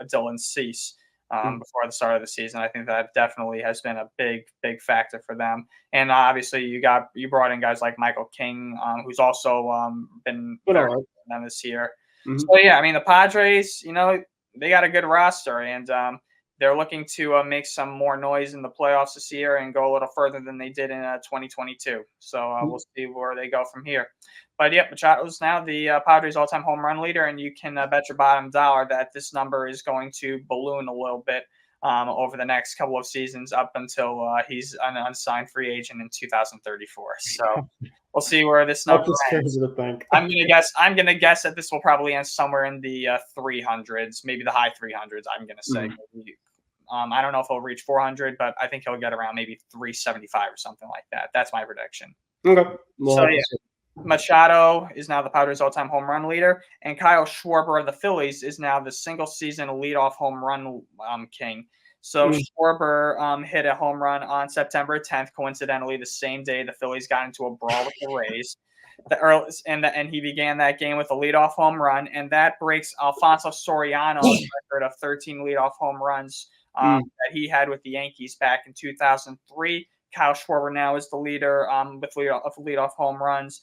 a Dylan Cease before the start of the season. I think that definitely has been a big factor for them. And obviously, you brought in guys like Michael King, who's also been very good for them this year. Mm-hmm. So, yeah, I mean, the Padres, they got a good roster, and they're looking to make some more noise in the playoffs this year and go a little further than they did in 2022. So we'll see where they go from here. But yeah, Machado's now the Padres all-time home run leader, and you can bet your bottom dollar that this number is going to balloon a little bit over the next couple of seasons up until he's an unsigned free agent in 2034. So we'll see where this number ends. I'm gonna guess that this will probably end somewhere in the 300s, maybe the high 300s. I'm gonna say. I don't know if he'll reach 400, but I think he'll get around maybe 375 or something like that. That's my prediction. Okay. So yeah, Machado is now the Padres' all-time home run leader, and Kyle Schwarber of the Phillies is now the single-season leadoff home run king. So Schwarber hit a home run on September 10th, coincidentally the same day the Phillies got into a brawl with the Rays. And he began that game with a leadoff home run, and that breaks Alfonso Soriano's record of 13 leadoff home runs that he had with the Yankees back in 2003. Kyle Schwarber now is the leader with leadoff home runs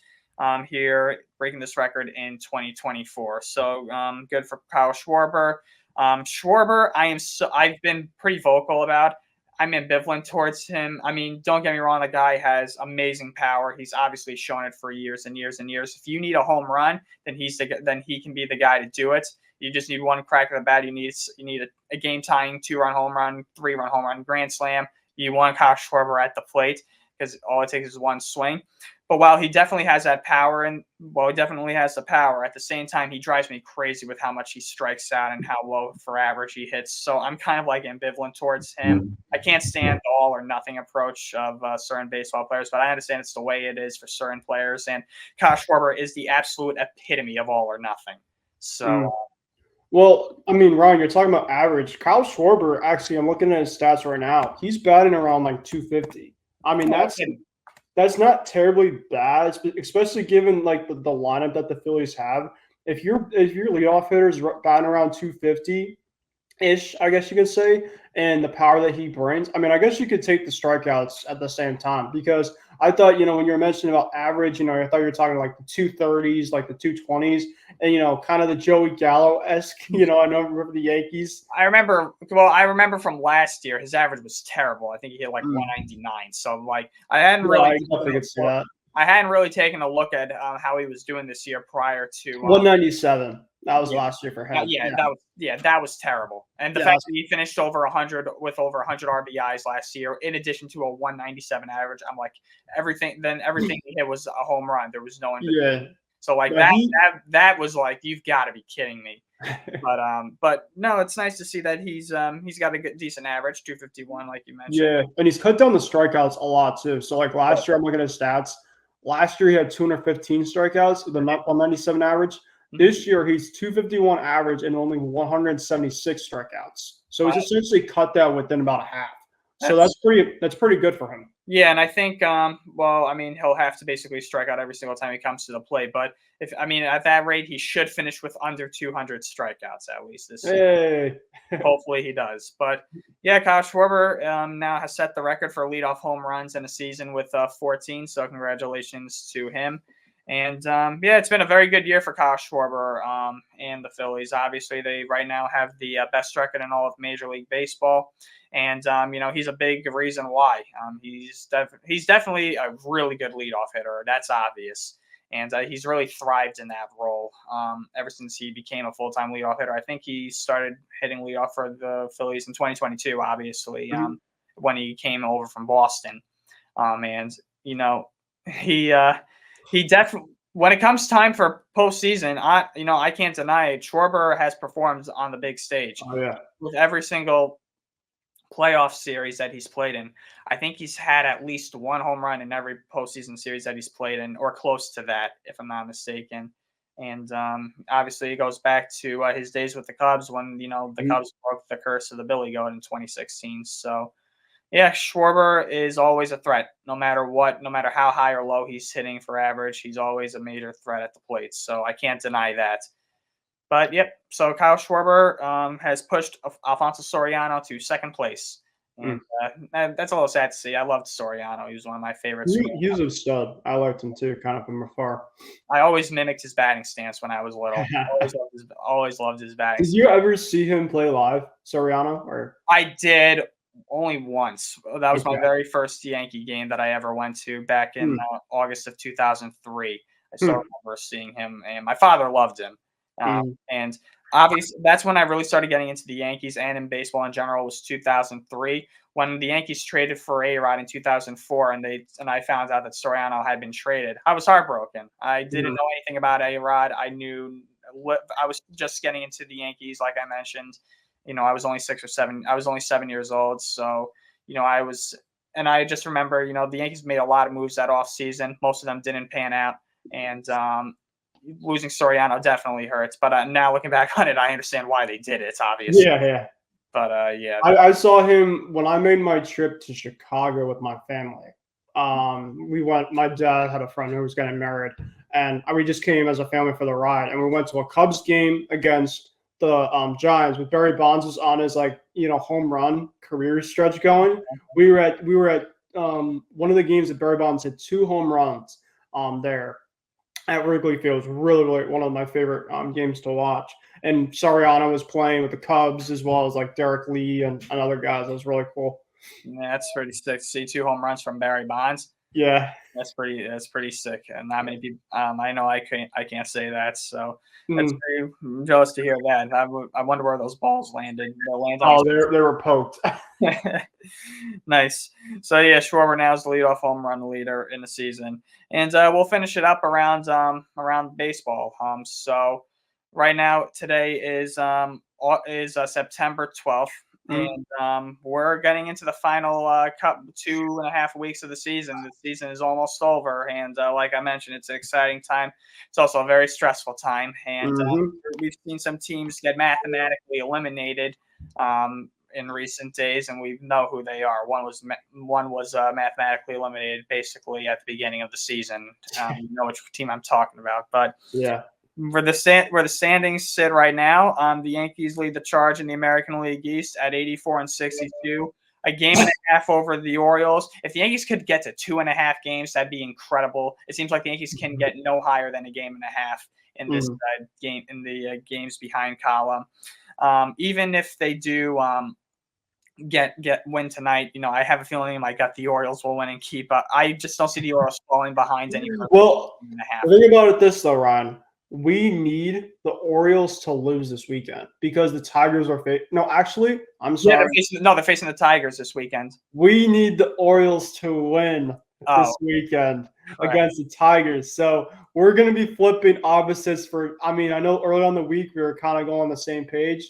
here, breaking this record in 2024. So good for Kyle Schwarber. Schwarber, I've been pretty vocal about. I'm ambivalent towards him. I mean, don't get me wrong, the guy has amazing power. He's obviously shown it for years and years and years. If you need a home run, then he can be the guy to do it. You just need one crack at the bat. You need a game-tying 2-run home run, 3-run home run, grand slam. You want Kyle Schwarber at the plate because all it takes is one swing. But while he definitely has that power, he definitely has the power, at the same time, he drives me crazy with how much he strikes out and how low for average he hits. So I'm kind of like ambivalent towards him. I can't stand the all or nothing approach of certain baseball players, but I understand it's the way it is for certain players. And Kyle Schwarber is the absolute epitome of all or nothing. So. Well, I mean, Ryan, you're talking about average. Kyle Schwarber, actually, I'm looking at his stats right now. He's batting around like 250. I mean, that's not terribly bad, especially given like the lineup that the Phillies have. If your leadoff hitter is batting around 250-ish, I guess you could say, and the power that he brings, I mean, I guess you could take the strikeouts at the same time, because I thought, when you were mentioning about average, I thought you were talking like the 230s, like the 220s, and, kind of the Joey Gallo-esque, I remember the Yankees. I remember from last year, his average was terrible. I think he hit like 199. So, like, I hadn't really taken a look at how he was doing this year prior to 197. That was last year for him. That was terrible. And the fact that he finished over 100 with over 100 RBIs last year, in addition to a 197 average, I'm like, everything he hit was a home run. There was no in between. Yeah. So like that was like, you've got to be kidding me. But no, it's nice to see that he's got a decent average, 251, like you mentioned. Yeah, and he's cut down the strikeouts a lot too. So like last year, I'm looking at his stats. Last year he had 215 strikeouts with a 197 average. This year, he's 251 average and only 176 strikeouts. So he's essentially cut that within about a half. So that's pretty good for him. Yeah, and I think, he'll have to basically strike out every single time he comes to the plate. But at that rate, he should finish with under 200 strikeouts at least this season. Hopefully he does. But yeah, Kyle Schwarber now has set the record for leadoff home runs in a season with 14. So congratulations to him. And it's been a very good year for Kyle Schwarber and the Phillies. Obviously, they right now have the best record in all of Major League Baseball. And, he's a big reason why. He's definitely a really good leadoff hitter. That's obvious. And he's really thrived in that role ever since he became a full-time leadoff hitter. I think he started hitting leadoff for the Phillies in 2022, obviously, when he came over from Boston. He definitely, when it comes time for postseason, I can't deny it. Schwarber has performed on the big stage. Oh, yeah. With every single playoff series that he's played in. I think he's had at least one home run in every postseason series that he's played in, or close to that, if I'm not mistaken. And obviously, it goes back to his days with the Cubs when, the Cubs broke the curse of the Billy Goat in 2016. So, yeah, Schwarber is always a threat, no matter what, no matter how high or low he's hitting for average. He's always a major threat at the plate. So I can't deny that. But, yep, so Kyle Schwarber has pushed Alfonso Soriano to second place. And that's a little sad to see. I loved Soriano. He was one of my favorites. He was a stud. I liked him, too, kind of from afar. I always mimicked his batting stance when I was little. always loved his batting stance. Did you ever see him play live, Soriano? Or I did only once. That was my very first Yankee game that I ever went to back in August of 2003. I still remember seeing him, and my father loved him. And obviously, that's when I really started getting into the Yankees and in baseball in general. Was 2003 when the Yankees traded for A-Rod in 2004, and I found out that Soriano had been traded. I was heartbroken. I didn't know anything about A-Rod. I was just getting into the Yankees, like I mentioned. I was only 6 or 7. I was only 7 years old, so I just remember, the Yankees made a lot of moves that off season. Most of them didn't pan out, and losing Soriano definitely hurts, but now looking back on it, I understand why they did it. It's obvious. Yeah. But I saw him when I made my trip to Chicago with my family. We went. My dad had a friend who was getting married, and we just came as a family for the ride. And we went to a Cubs game against the Giants with Barry Bonds was on his home run career stretch going. We were at one of the games that Barry Bonds hit 2 home runs there at Wrigley Field. Was really, really one of my favorite games to watch. And Soriano was playing with the Cubs as well as Derek Lee and other guys. It was really cool. Yeah, that's pretty sick to see 2 home runs from Barry Bonds. Yeah, that's pretty sick. And not many people. I know I can't say that. So that's pretty, I'm jealous to hear that. I wonder where those balls landed. They were poked. Nice. So yeah, Schwarber now is the leadoff home run leader in the season, and we'll finish it up around baseball. So right now today is September 12th. And we're getting into the final 2.5 weeks of the season. The season is almost over, and like I mentioned, it's an exciting time. It's also a very stressful time, and we've seen some teams get mathematically eliminated in recent days, and we know who they are. One was mathematically eliminated basically at the beginning of the season. You know which team I'm talking about, but yeah. Where the standings sit right now, the Yankees lead the charge in the American League East at 84-62, a game and a half over the Orioles. If the Yankees could get to 2.5 games, that'd be incredible. It seems like the Yankees can get no higher than a game and a half in this game, in the games behind column. Even if they do win tonight, I have a feeling the Orioles will win and keep up. I just don't see the Orioles falling behind any. Well, think about it this though, Ryan. We need the Orioles to lose this weekend because the Tigers are I'm sorry. Yeah, they're facing the Tigers this weekend. We need the Orioles to win this weekend against the Tigers. So we're going to be flipping opposites I know early on the week we were kind of going on the same page.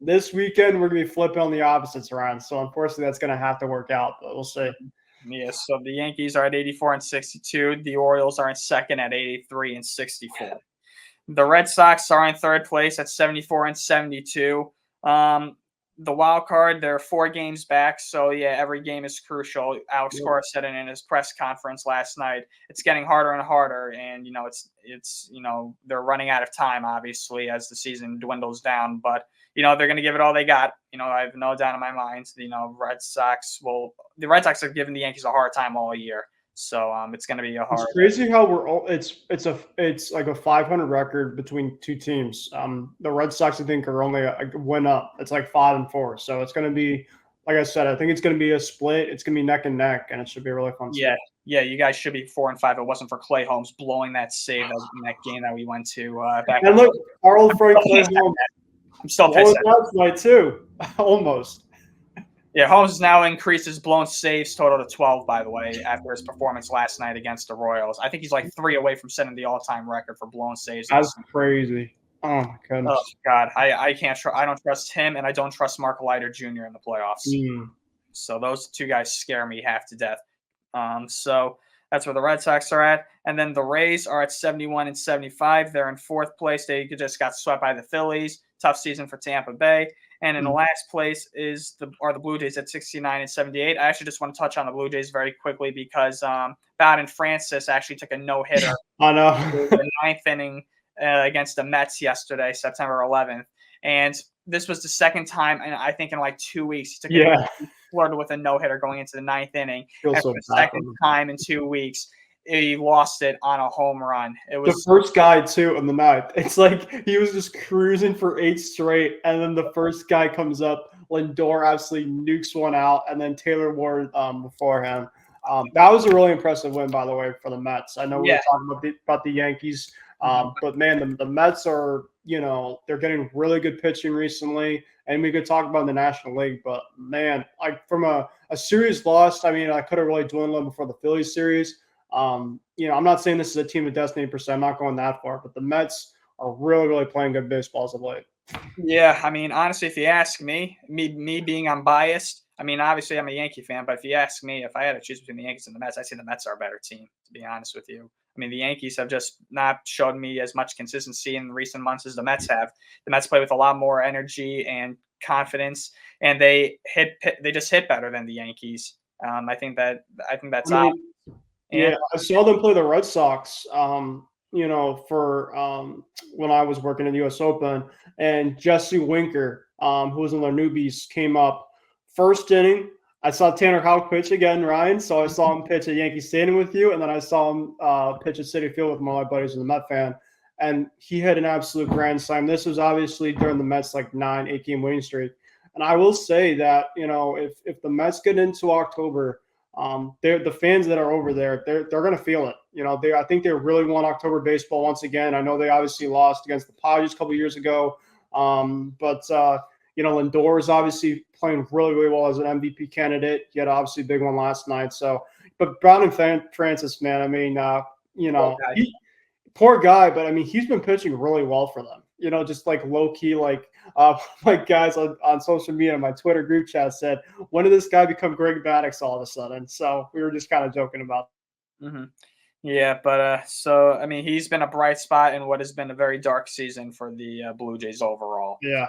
This weekend we're going to be flipping on the opposites around. So unfortunately that's going to have to work out, but we'll see. Yes, so the Yankees are at 84-62. The Orioles are in second at 83-64. The Red Sox are in third place at 74 and 72. The wild card, they're 4 games back, so yeah, every game is crucial. Alex Cora said it in his press conference last night. It's getting harder and harder, and it's they're running out of time, obviously, as the season dwindles down. But they're going to give it all they got. I have no doubt in my mind. The Red Sox have given the Yankees a hard time all year. So it's going to be a hard. It's crazy how we're all. It's like a 500 record between two teams. The Red Sox, I think, are only a win up. It's like 5-4. So it's going to be, like I said, I think it's going to be a split. It's going to be neck and neck, and it should be a really fun. Yeah, yeah. You guys should be 4-5. If it wasn't for Clay Holmes blowing that save in that game that we went to back. And look, our old friend Clay Holmes. I'm still pissed. Tonight too, almost. Yeah, Holmes has now increased his blown saves total to 12, by the way, after his performance last night against the Royals. I think he's like 3 away from setting the all-time record for blown saves. That's crazy. Oh, my goodness. Oh, God. I can't I don't trust him, and I don't trust Mark Leiter Jr. in the playoffs. So those 2 guys scare me half to death. So that's where the Red Sox are at. And then the Rays are at 71 and 75. They're in 4th place. They just got swept by the Phillies. Tough season for Tampa Bay. And in the last place are the Blue Jays at 69 and 78. I actually just want to touch on the Blue Jays very quickly because Bowden Francis actually took a no-hitter I know. in the 9th inning against the Mets yesterday, September 11th. And this was the second time, and I think in like 2 weeks, he flirted with a no-hitter going into the 9th inning. And for the second time in 2 weeks, he lost it on a home run. It was the first guy too in the 9th. It's like he was just cruising for 8 straight, and then the first guy comes up. Lindor absolutely nukes one out, and then Taylor Ward beforehand. That was a really impressive win, by the way, for the Mets. I know we were talking about the Yankees, but man, the Mets are they're getting really good pitching recently, and we could talk about the National League. But man, like from a series lost, I mean, I could have really dwindled before the Phillies series. I'm not saying this is a team of destiny per se. I'm not going that far, but the Mets are really, really playing good baseball as of late. Yeah, I mean, honestly, if you ask me being unbiased, I mean, obviously I'm a Yankee fan, but if you ask me, if I had to choose between the Yankees and the Mets, I say the Mets are a better team, to be honest with you. I mean, the Yankees have just not showed me as much consistency in recent months as the Mets have. The Mets play with a lot more energy and confidence, and they just hit better than the Yankees. I think that's obvious. Yeah, I saw them play the Red Sox, for when I was working in the U.S. Open, and Jesse Winker, who was in their newbies, came up first inning. I saw Tanner Houck pitch again, Ryan. So I saw him pitch at Yankee Stadium with you, and then I saw him pitch at Citi Field with my buddies and the Met fan, and he had an absolute grand slam. This was obviously during the Mets 9-8 game winning streak, and I will say that if the Mets get into October. The fans that are over there, they're going to feel it. I think they really want October baseball once again. I know they obviously lost against the Padres a couple years ago, but Lindor is obviously playing really, really well as an MVP candidate. He had obviously a big one last night. So, but Brown and Francis, man, I mean, poor guy, but I mean, he's been pitching really well for them. Just like low key, my guys on social media, my Twitter group chat said, when did this guy become Greg Maddux all of a sudden? So we were just kind of joking about it. Mm-hmm. Yeah, but so, I mean, he's been a bright spot in what has been a very dark season for the Blue Jays overall. Yeah.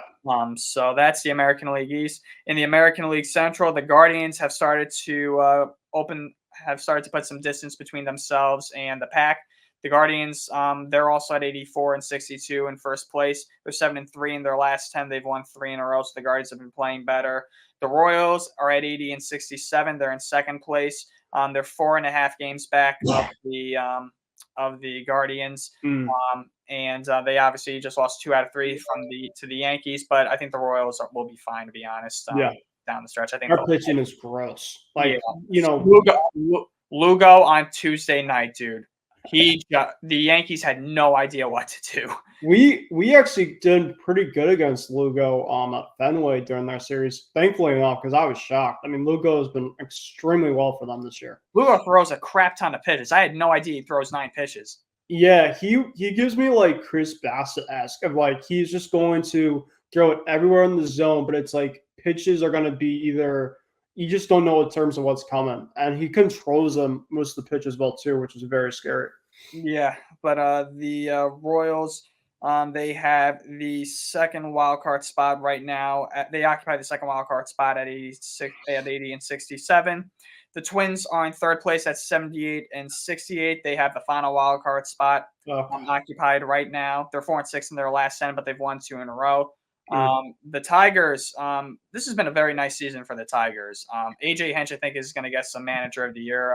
So that's the American League East. In the American League Central, the Guardians have started to put some distance between themselves and the pack. The Guardians, they're also at 84 and 62 in first place. They're 7-3 in their last 10. They've won 3 in a row, so the Guardians have been playing better. The Royals are at 80 and 67. They're in second place. They're 4.5 games back of the Guardians, and they obviously just lost 2 out of 3 to the Yankees. But I think the Royals will be fine, to be honest. Down the stretch, I think our pitching is gross. Lugo on Tuesday night, dude. The Yankees had no idea what to do. We actually did pretty good against Lugo at Fenway during their series. Thankfully enough, because I was shocked. I mean, Lugo has been extremely well for them this year. Lugo throws a crap ton of pitches. I had no idea he throws 9 pitches. Yeah, he gives me like Chris Bassett-esque of he's just going to throw it everywhere in the zone, but it's like pitches are going to be either you just don't know in terms of what's coming. And he controls them most of the pitches well too, which is very scary. Yeah, but the Royals, They have the second wild card spot right now. They occupy the second wild card spot at 80 and 67. The Twins are in third place at 78 and 68. They have the final wild card spot occupied right now. They're 4-6 in their last 10, but they've won 2 in a row. The Tigers, this has been a very nice season for the Tigers. AJ Hinch, I think, is going to get some manager of the year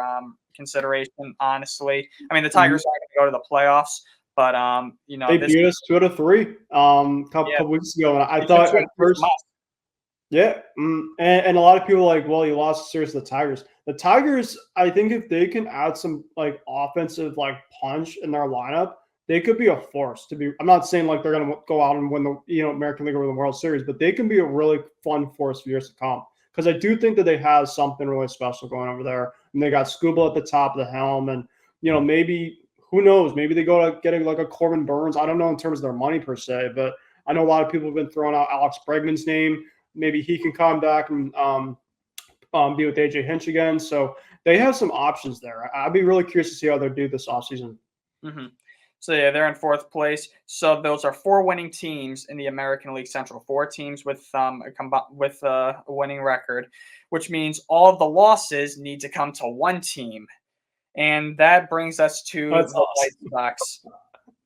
consideration, honestly. I mean, the Tigers are going to go to the playoffs, but, they beat us 2-3 couple weeks ago. And I thought at first, and a lot of people are like, well, you lost the series to the Tigers. The Tigers, I think if they can add some like offensive like punch in their lineup, they could be a force to be. I'm not saying like they're going to go out and win the American League or the World Series, but they can be a really fun force for years to come. Because I do think that they have something really special going over there. And they got Scooble at the top of the helm, and maybe who knows? Maybe they go to getting like a Corbin Burns. I don't know in terms of their money per se, but I know a lot of people have been throwing out Alex Bregman's name. Maybe he can come back and be with AJ Hinch again. So they have some options there. I'd be really curious to see how they do this offseason. So, yeah, they're in fourth place. So those are 4 winning teams in the American League Central, 4 teams with a winning record, which means all of the losses need to come to one team. And that brings us to the White Sox.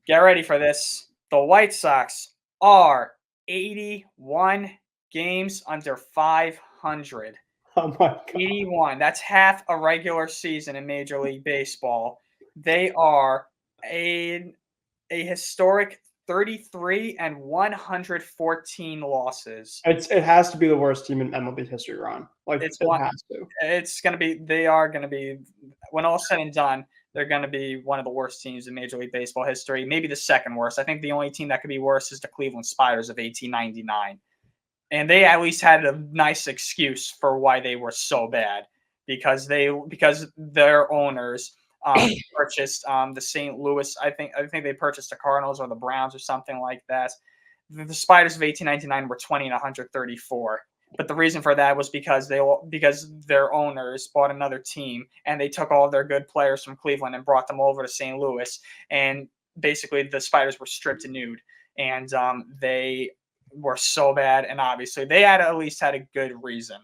Get ready for this. The White Sox are 81 games under 500. Oh my God. 81. That's half a regular season in Major League Baseball. They are a historic 33 and 114 losses. It has to be the worst team in MLB history, Ron. Like it has to. It's going to be. They are going to be. When all said and done, they're going to be one of the worst teams in Major League Baseball history. Maybe the second worst. I think the only team that could be worse is the Cleveland Spiders of 1899. And they at least had a nice excuse for why they were so bad, because their owners purchased the St. Louis. I think they purchased the Cardinals or the Browns or something like that. The Spiders of 1899 were 20 and 134. But the reason for that was because their owners bought another team, and they took all of their good players from Cleveland and brought them over to St. Louis. And basically the Spiders were stripped nude, and they were so bad. And obviously they at least had a good reason.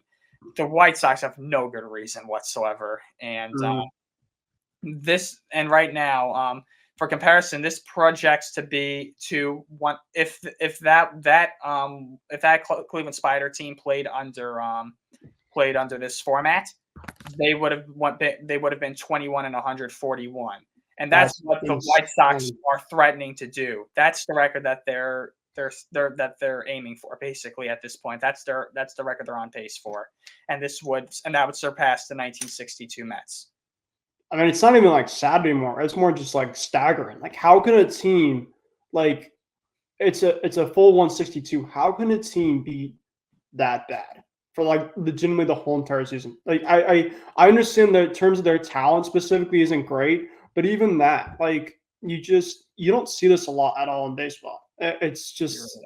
The White Sox have no good reason whatsoever. And right now, for comparison, this projects to be one if that Cleveland Spider team played under this format, they would have been 21 and 141, and that's what the White Sox are threatening to do. That's the record that they're aiming for, basically, at this point. That's the record they're on pace for, and that would surpass the 1962 Mets. I mean, it's not even like sad anymore. It's more just like staggering. Like, how can a team like it's a full 162? How can a team be that bad for like legitimately the whole entire season? Like, I understand that in terms of their talent specifically isn't great, but even that, like, you don't see this a lot at all in baseball. It's just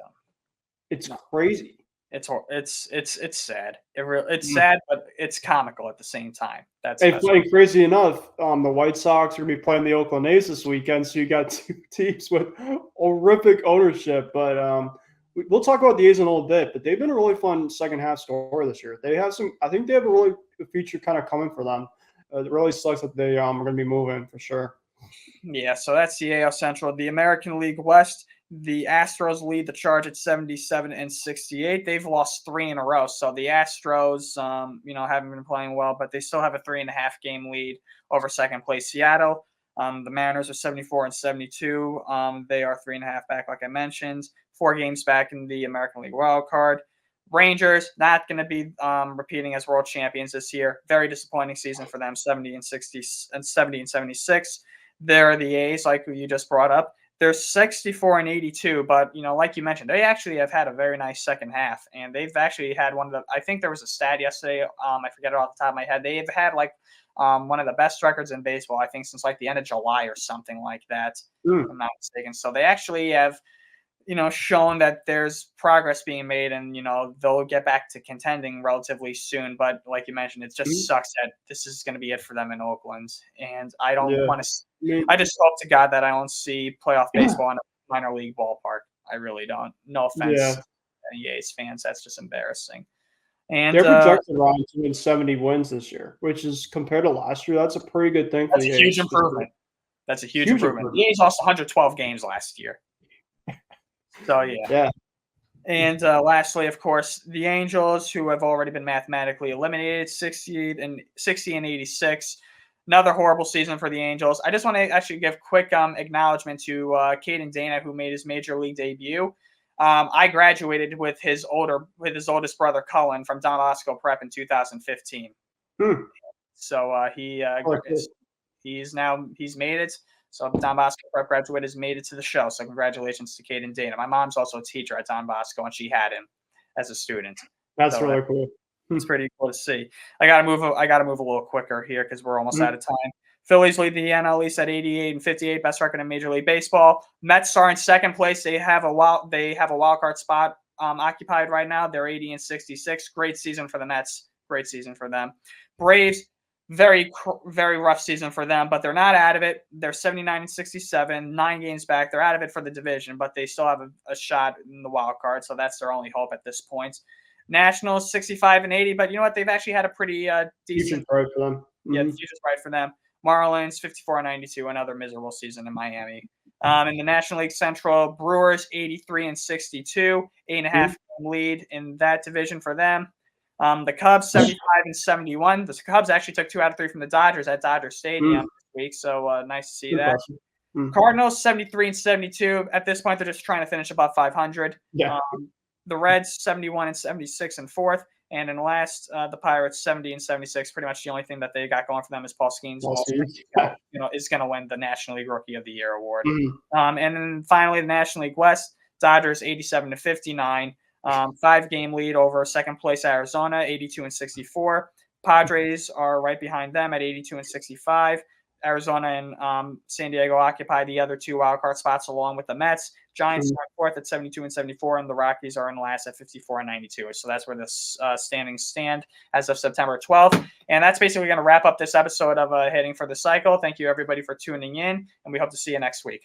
it's crazy. It's sad. It's sad, but it's comical at the same time. That's crazy enough. The White Sox are going to be playing the Oakland A's this weekend, so you got 2 teams with horrific ownership. But we'll talk about the A's in a little bit. But they've been a really fun second half story this year. They have some. I think they have a really good future kind of coming for them. It really sucks that they are going to be moving for sure. Yeah. So that's the AL Central. The American League West. The Astros lead the charge at 77 and 68. They've lost 3 in a row. So the Astros, haven't been playing well, but they still have a 3.5 game lead over second place Seattle. The Mariners are 74 and 72. They are 3.5 back, like I mentioned. 4 games back in the American League wild card. Rangers not going to be repeating as world champions this year. Very disappointing season for them. 70 and 76. They're the A's, like you just brought up. They're 64 and 82, but like you mentioned, they actually have had a very nice second half, and they've actually had I think there was a stat yesterday. I forget it off the top of my head. They've had like one of the best records in baseball, I think, since like the end of July or something like that. If I'm not mistaken. So they actually have, shown that there's progress being made, and they'll get back to contending relatively soon. But like you mentioned, it just sucks that this is going to be it for them in Oakland, and I don't want to. I just hope to God that I don't see playoff baseball in minor league ballpark. I really don't. No offense, Yeah. to any A's fans. That's just embarrassing. And They're projected Ryan to win 70 wins this year, which is compared to last year. That's a pretty good thing for that's the a huge A's. improvement. That's a huge Huge improvement. improvement. The A's lost 112 games last year. So yeah. Yeah. And lastly, of course, the Angels, who have already been mathematically eliminated, 60 and 86. Another horrible season for the Angels. I just want to actually give quick acknowledgement to Caden Dana, who made his major league debut. I graduated with his oldest brother Cullen from Don Bosco Prep in 2015. So he's made it. So Don Bosco Prep graduate has made it to the show. So congratulations to Caden Dana. My mom's also a teacher at Don Bosco, and she had him as a student. That's really cool. It's pretty cool to see. I gotta move a little quicker here because we're almost out of time. Phillies lead the NL East at 88-58, best record in Major League Baseball. Mets are in second place. They have a wild card spot occupied right now. They're 80-66. Great season for the Mets. Great season for them. Braves, very rough season for them, but they're not out of it. They're 79-67, 9 games back. They're out of it for the division, but they still have a shot in the wild card, so that's their only hope at this point. Nationals 65-80, but you know what? They've actually had a pretty decent. Right for them. Yeah, the future's right for them. Marlins 54-92, another miserable season in Miami. In the National League Central, Brewers 83-62, 8.5 game lead in that division for them. The Cubs 75-71. The Cubs actually took 2 out of 3 from the Dodgers at Dodger Stadium this week, so nice to see that. Cardinals 73-72. At this point, they're just trying to finish above 500. Yeah. The Reds 71-76 in fourth, and in last, the Pirates 70-76. Pretty much the only thing that they got going for them is Paul Skeens, is going to win the National League Rookie of the Year award. And then finally, the National League West, Dodgers 87-59. 5-game lead over second place Arizona, 82-64. Padres are right behind them at 82-65. Arizona and San Diego occupy the other 2 wildcard spots along with the Mets. Giants are fourth at 72-74, and the Rockies are in last at 54-92. So that's where the standings stand as of September 12th. And that's basically going to wrap up this episode of Hitting for the Cycle. Thank you, everybody, for tuning in, and we hope to see you next week.